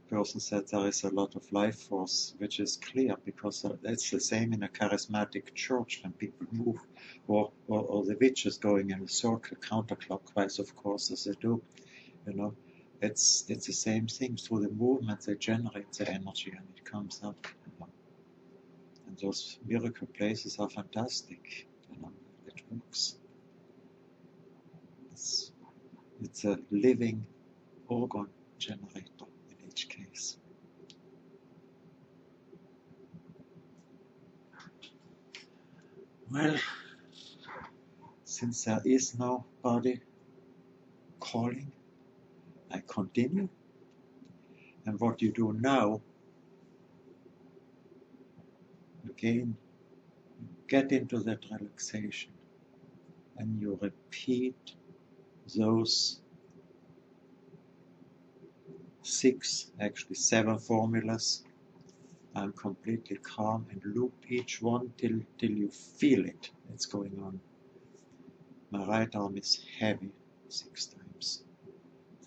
person said there is a lot of life force, which is clear because it's the same in a charismatic church when people move, or the witches going in a circle counterclockwise, of course, as they do. It's the same thing. Through the movement they generate the energy and it comes up. And those miracle places are fantastic. It works. It's a living organ generator in each case. Well, since there is nobody calling, I continue. And what you do now, again, get into that relaxation and you repeat those 6, actually 7 formulas. I'm completely calm, and loop each one till you feel it. It's going on. My right arm is heavy 6 times.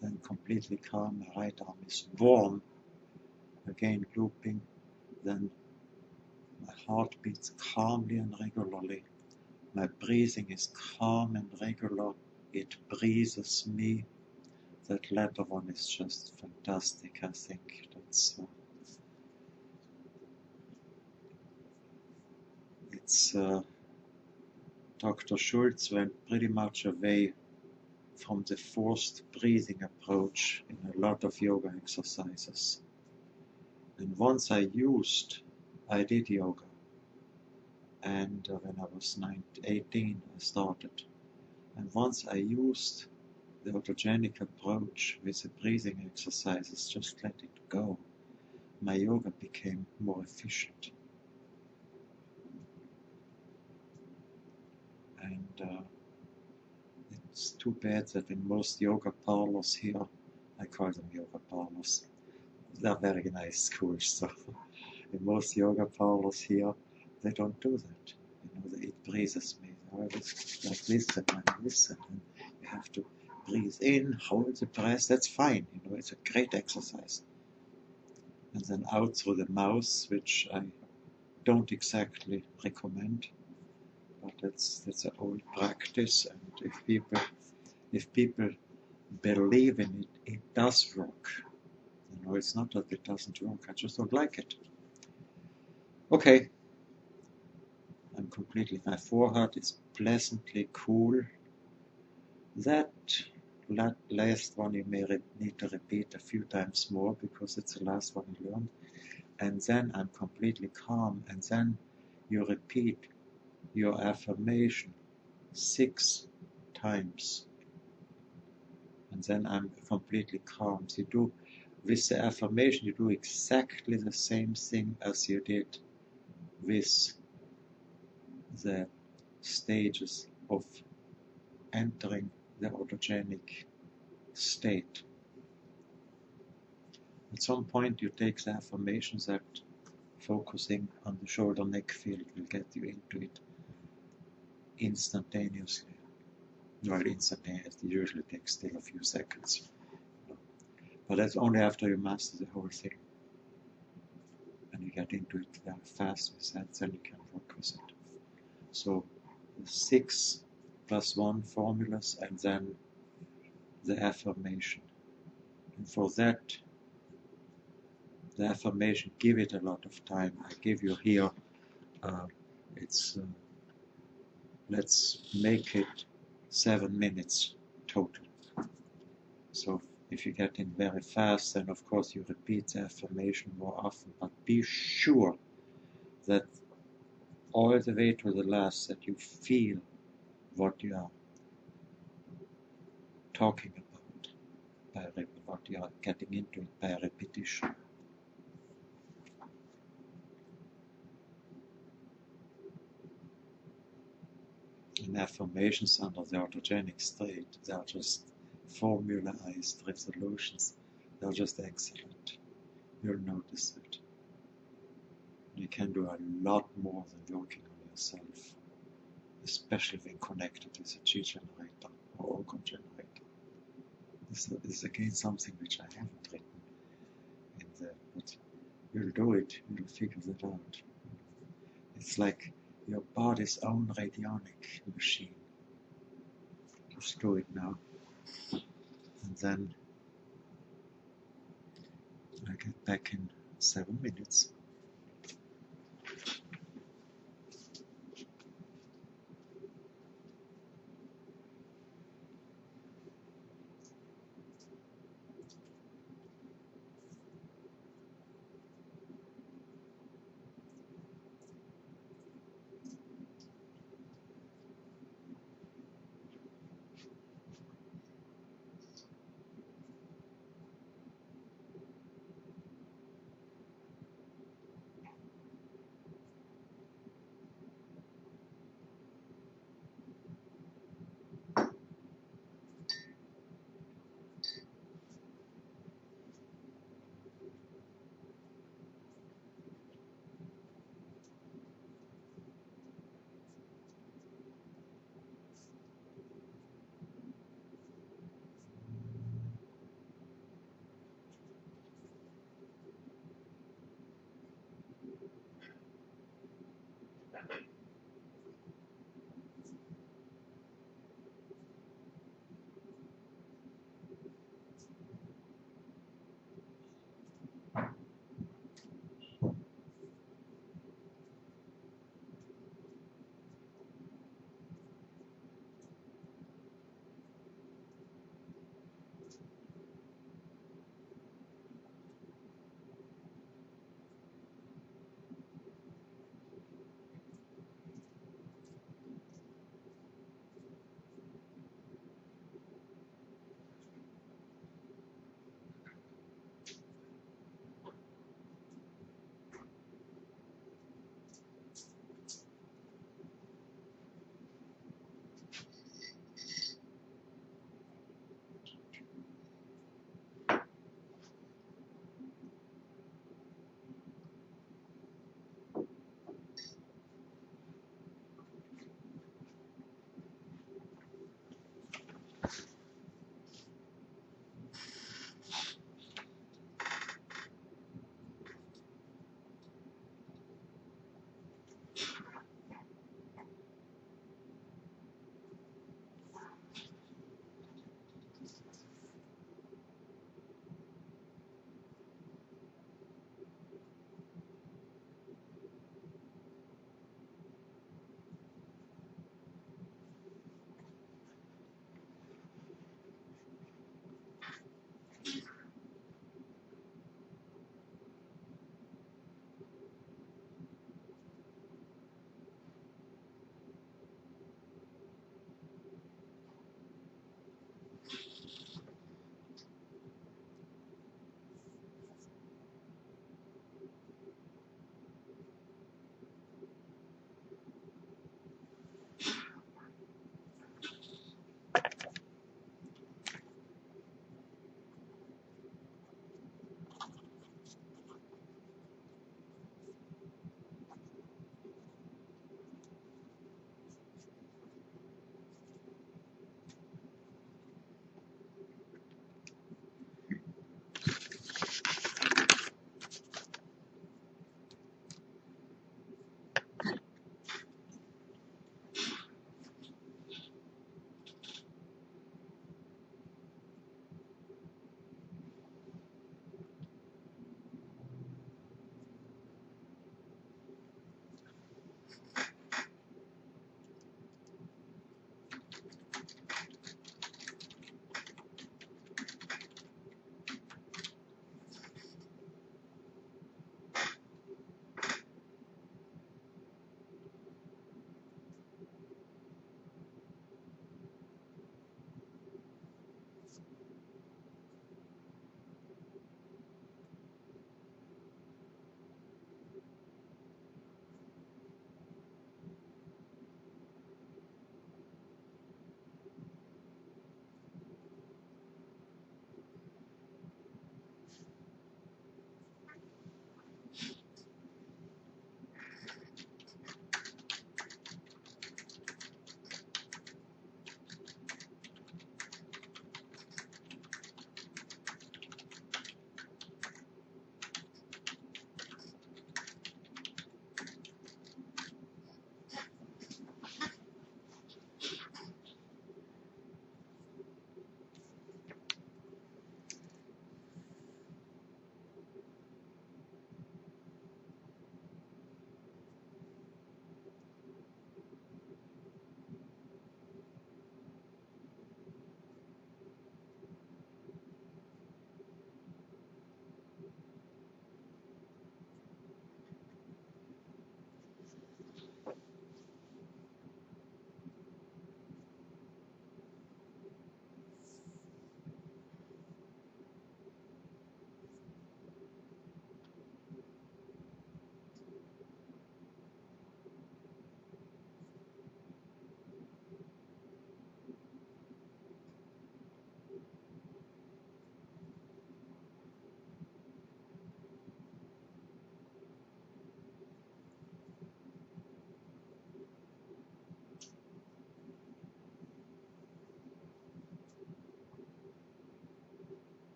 Then completely calm, my right arm is warm. Again looping. Then my heart beats calmly and regularly. My breathing is calm and regular. It breathes me. That latter one is just fantastic, I think. Dr. Schultz went pretty much away from the forced breathing approach in a lot of yoga exercises. And once I did yoga, and when I was 18 I started. And once I used the autogenic approach with the breathing exercises, just let it go, my yoga became more efficient. And it's too bad that in most yoga parlors here, I call them yoga parlors, they're very nice schools, so in most yoga parlors here, they don't do that. It breathes me. I always like listen and listen, and you have to breathe in, hold the breath, that's fine, it's a great exercise. And then out through the mouth, which I don't exactly recommend. but that's an old practice, and if people believe in it, it does work. You know, it's not that it doesn't work. I just don't like it. Okay, I'm completely. My forehead is pleasantly cool. That last one you may need to repeat a few times more because it's the last one you learned. And then I'm completely calm. And then you repeat your affirmation 6 times. And then I'm completely calm. So you do, with the affirmation, you do exactly the same thing as you did with the stages of entering the autogenic state. At some point, you take the affirmations that focusing on the shoulder neck field will get you into it instantaneously. Well, instantaneously, it usually takes still a few seconds. But that's only after you master the whole thing. And you get into it very fast with that, then you can work with it. So 6 + 1 formulas and then the affirmation. And for that, the affirmation, give it a lot of time. I give you here, let's make it 7 minutes total. So if you get in very fast, then of course you repeat the affirmation more often, but be sure that all the way to the last that you feel what you are talking about, by what you are getting into it by repetition. And affirmations under the autogenic state, they are just formulaized resolutions. They're just excellent. You'll notice it. You can do a lot more than working on yourself, especially when connected with a Chi generator or organ generator. This is again something which I haven't written in there, but you'll do it, you'll figure that out. It's like your body's own radionic machine. Just do it now. And then I get back in 7 minutes.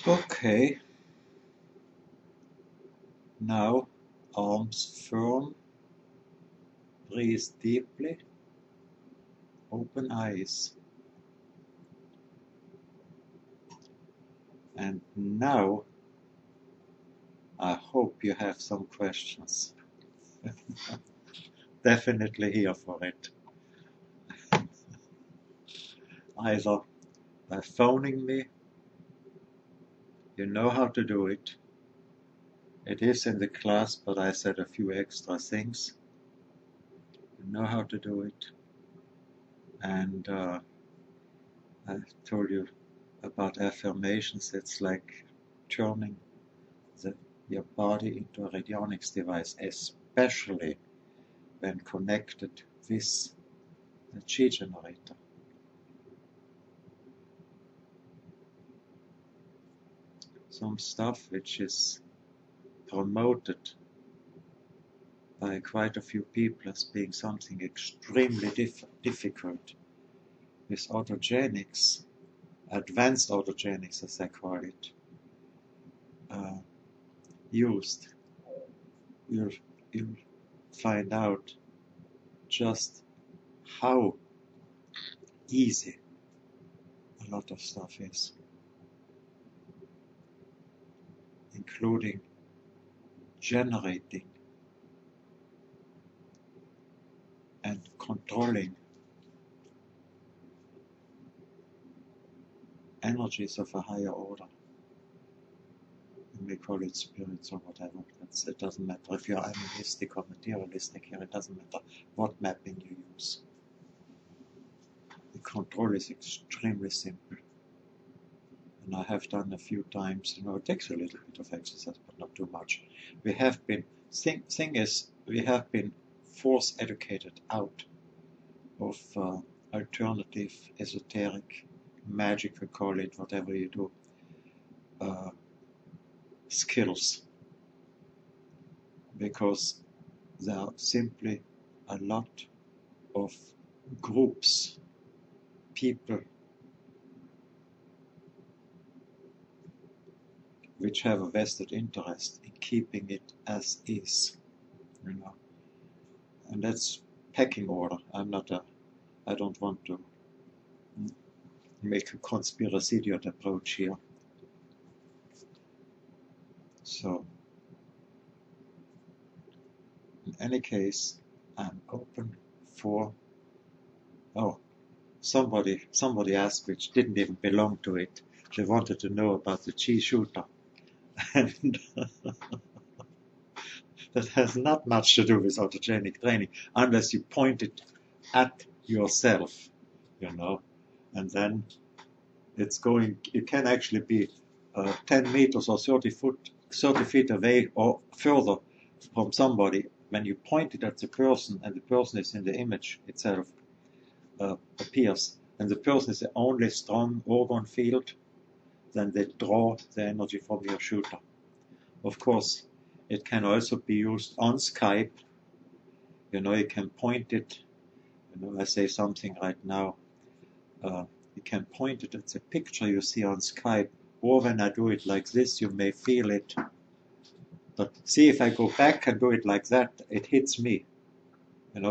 Okay, now arms firm, breathe deeply, open eyes. And now I hope you have some questions. Definitely here for it. Either by phoning me, you know how to do it. It is in the class, but I said a few extra things. You know how to do it. And I told you about affirmations. It's like turning your body into a radionics device, especially when connected with the chi generator. Some stuff which is promoted by quite a few people as being something extremely difficult with autogenics, advanced autogenics as I call it, used. You'll find out just how easy a lot of stuff is, including generating and controlling energies of a higher order. You may call it spirits or whatever. It doesn't matter if you're animistic or materialistic here. It doesn't matter what mapping you use. The control is extremely simple, and I have done a few times. It takes a little bit of exercise, but not too much. We have been we have been force educated out of alternative, esoteric, magical, call it whatever you do, skills, because there are simply a lot of groups, people, which have a vested interest in keeping it as is, and that's pecking order. I don't want to make a conspiracidiot approach here. So, in any case, I'm open for. Oh, somebody asked, which didn't even belong to it. They wanted to know about the chi shooter, and that has not much to do with autogenic training, unless you point it at yourself, and then it's going. It can actually be 10 meters or 30 feet away or further from somebody. When you point it at the person and the person is in the image itself, appears, and the person is the only strong organ field, then they draw the energy from your shooter. Of course, it can also be used on Skype. You can point it. I say something right now. You can point it at the picture you see on Skype, or when I do it like this, you may feel it. But see, if I go back and do it like that, it hits me,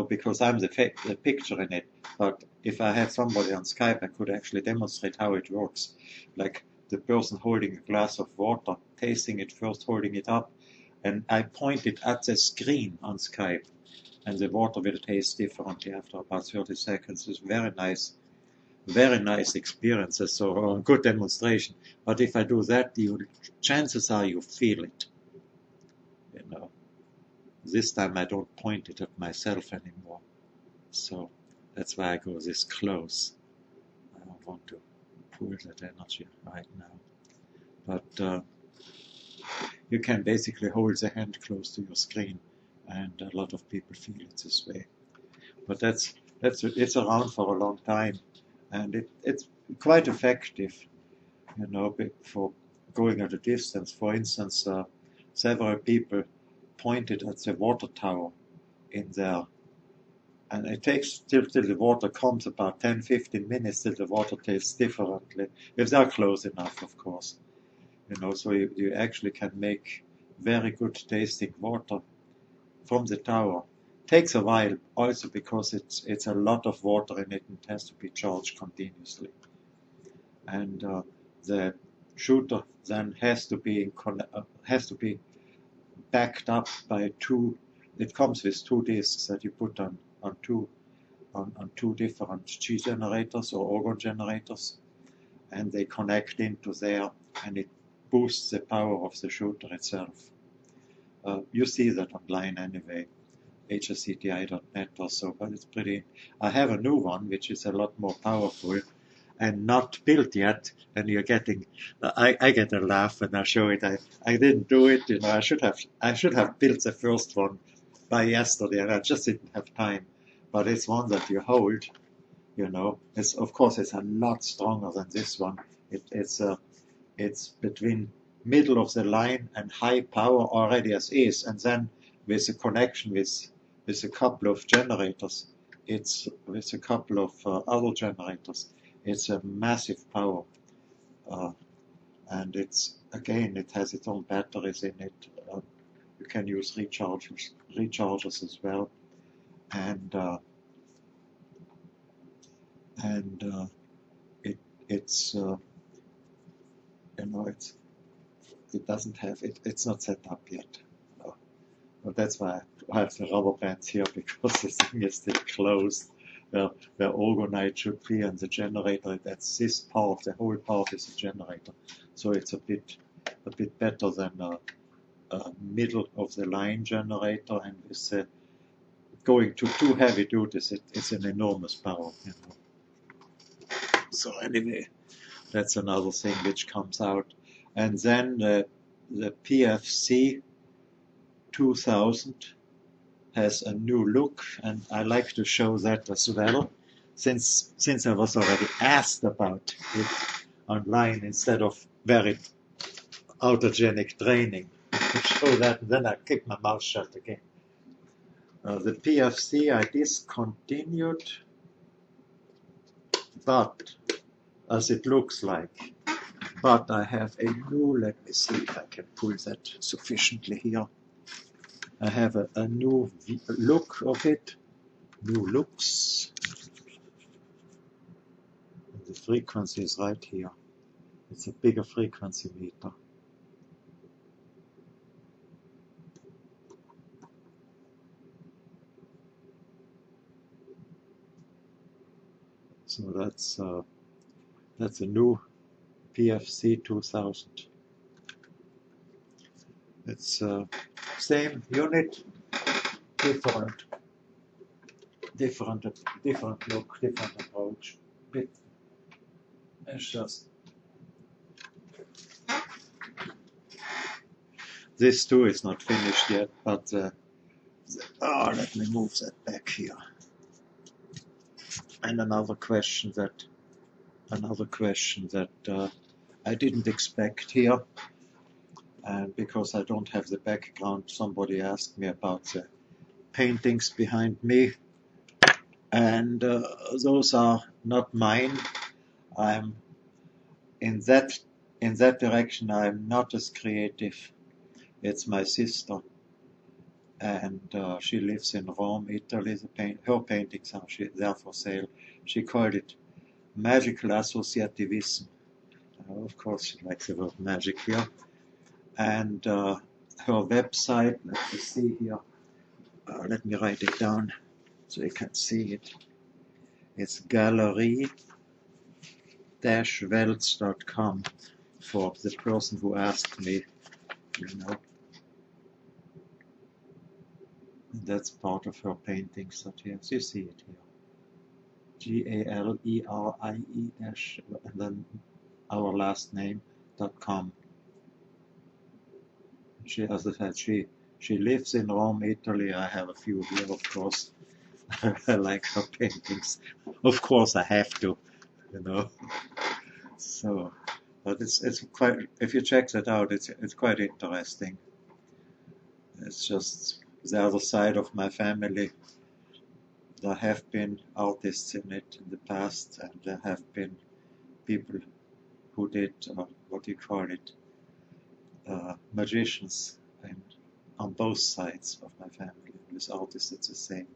because I'm the picture in it. But if I had somebody on Skype, I could actually demonstrate how it works. Like the person holding a glass of water, tasting it first, holding it up, and I point it at the screen on Skype, and the water will taste differently after about 30 seconds. It's very nice experiences, so a good demonstration. But if I do that, chances are you feel it. This time I don't point it at myself anymore. So that's why I go this close. I don't want to pull that energy right now. But you can basically hold the hand close to your screen, and a lot of people feel it this way. But it's around for a long time, and it's quite effective, for going at a distance. For instance, several people pointed at the water tower in there, and it takes till the water comes about 10-15 minutes till the water tastes differently, if they're close enough, of course. you know, so you actually can make very good tasting water from the tower. Takes a while also because it's a lot of water in it and it has to be charged continuously. And the shooter then has to be backed up by two. It comes with two discs that you put on two different G generators or organ generators, and they connect into there, and it boosts the power of the shooter itself. You see that online anyway, hscti.net or so, but it's pretty. I have a new one which is a lot more powerful and not built yet, and you're getting. I get a laugh when I show it. I didn't do it, you know. I should have built the first one by yesterday, and I just didn't have time. But it's one that you hold, you know. It's of course it's a lot stronger than this one. It's between middle of the line and high power already as is, and then with a connection with a couple of generators, it's with a couple of other generators. It's a massive power, and it has its own batteries in it. You can use rechargers as well, and it's you know it doesn't have it's not set up yet. No. But that's why I have the rubber bands here, because the thing is still closed. Where orgonite should be, and the generator, that's this part, the whole part is a generator. So it's a bit better than a middle of the line generator, and with going to too heavy duties, it's an enormous power, you know. So anyway, that's another thing which comes out. And then the PFC 2000 has a new look, and I like to show that as well, since I was already asked about it online instead of very autogenic training. To show that, then I kick my mouth shut again. The PFC I discontinued, but as it looks like, but I have a new, let me see if I can pull that sufficiently here. I have a new look of it, new looks. And the frequency is right here. It's a bigger frequency meter. So that's a new PFC 2000. It's same unit, different look, different approach. It's just this too is not finished yet, but let me move that back here. And another question that I didn't expect here, and because I don't have the background, somebody asked me about the paintings behind me, and those are not mine. I'm in that direction. I'm not as creative. It's my sister, and she lives in Rome, Italy. Her paintings are there for sale. She called it magical associativism. Of course, she likes the word magic here. And her website, let me see here. Let me write it down so you can see it. It's gallery-welz.com for the person who asked me, you know. And that's part of her paintings that here. So you see it here. GALERIE dash and then our last name.com. She, as I said, she lives in Rome, Italy. I have a few here, of course. I like her paintings. Of course, I have to, you know. So, but it's quite. If you check that out, it's quite interesting. It's just the other side of my family. There have been artists in it in the past, and there have been people who did what do you call it? magicians and on both sides of my family. With artists, it's the same.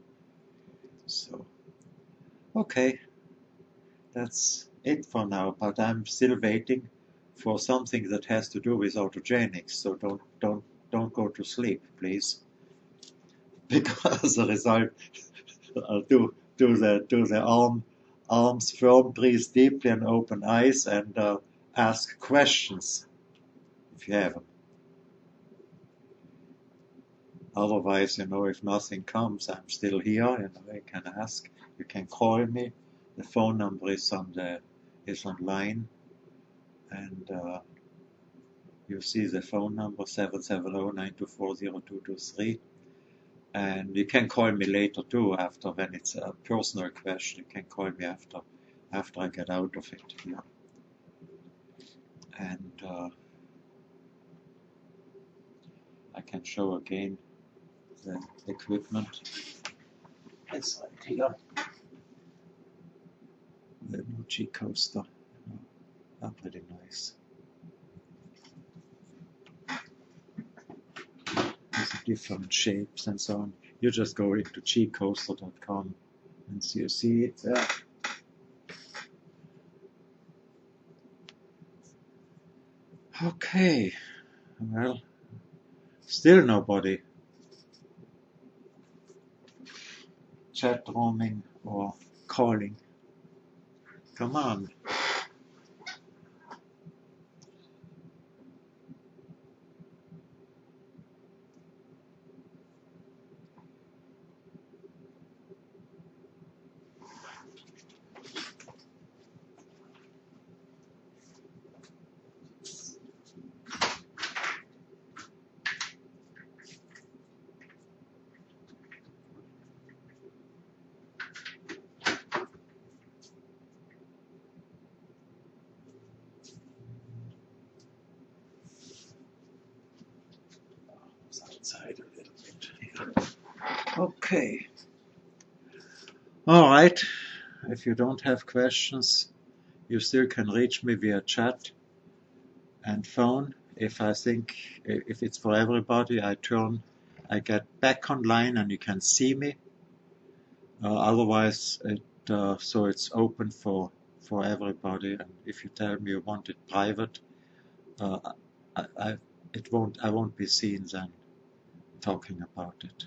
So, okay, that's it for now. But I'm still waiting for something that has to do with autogenics. So don't go to sleep, please, because the result do the arms firm, breathe deeply, and open eyes, and ask questions if you have them. Otherwise, if nothing comes, I'm still here, I can ask. You can call me. The phone number is online, and you see the phone number 770-924-0223. And you can call me later too, after, when it's a personal question. You can call me after I get out of it here. And I can show again the equipment. It's right here. The Muji coaster. Are pretty nice. With different shapes and so on. You just go into gcoaster.com and you see it there. Okay, well, still nobody chat roaming or calling. Come on. Outside a little bit here. Okay. All right. If you don't have questions, you still can reach me via chat and phone. If it's for everybody, I get back online and you can see me. Otherwise, so it's open for everybody. And if you tell me you want it private, I won't be seen then talking about it.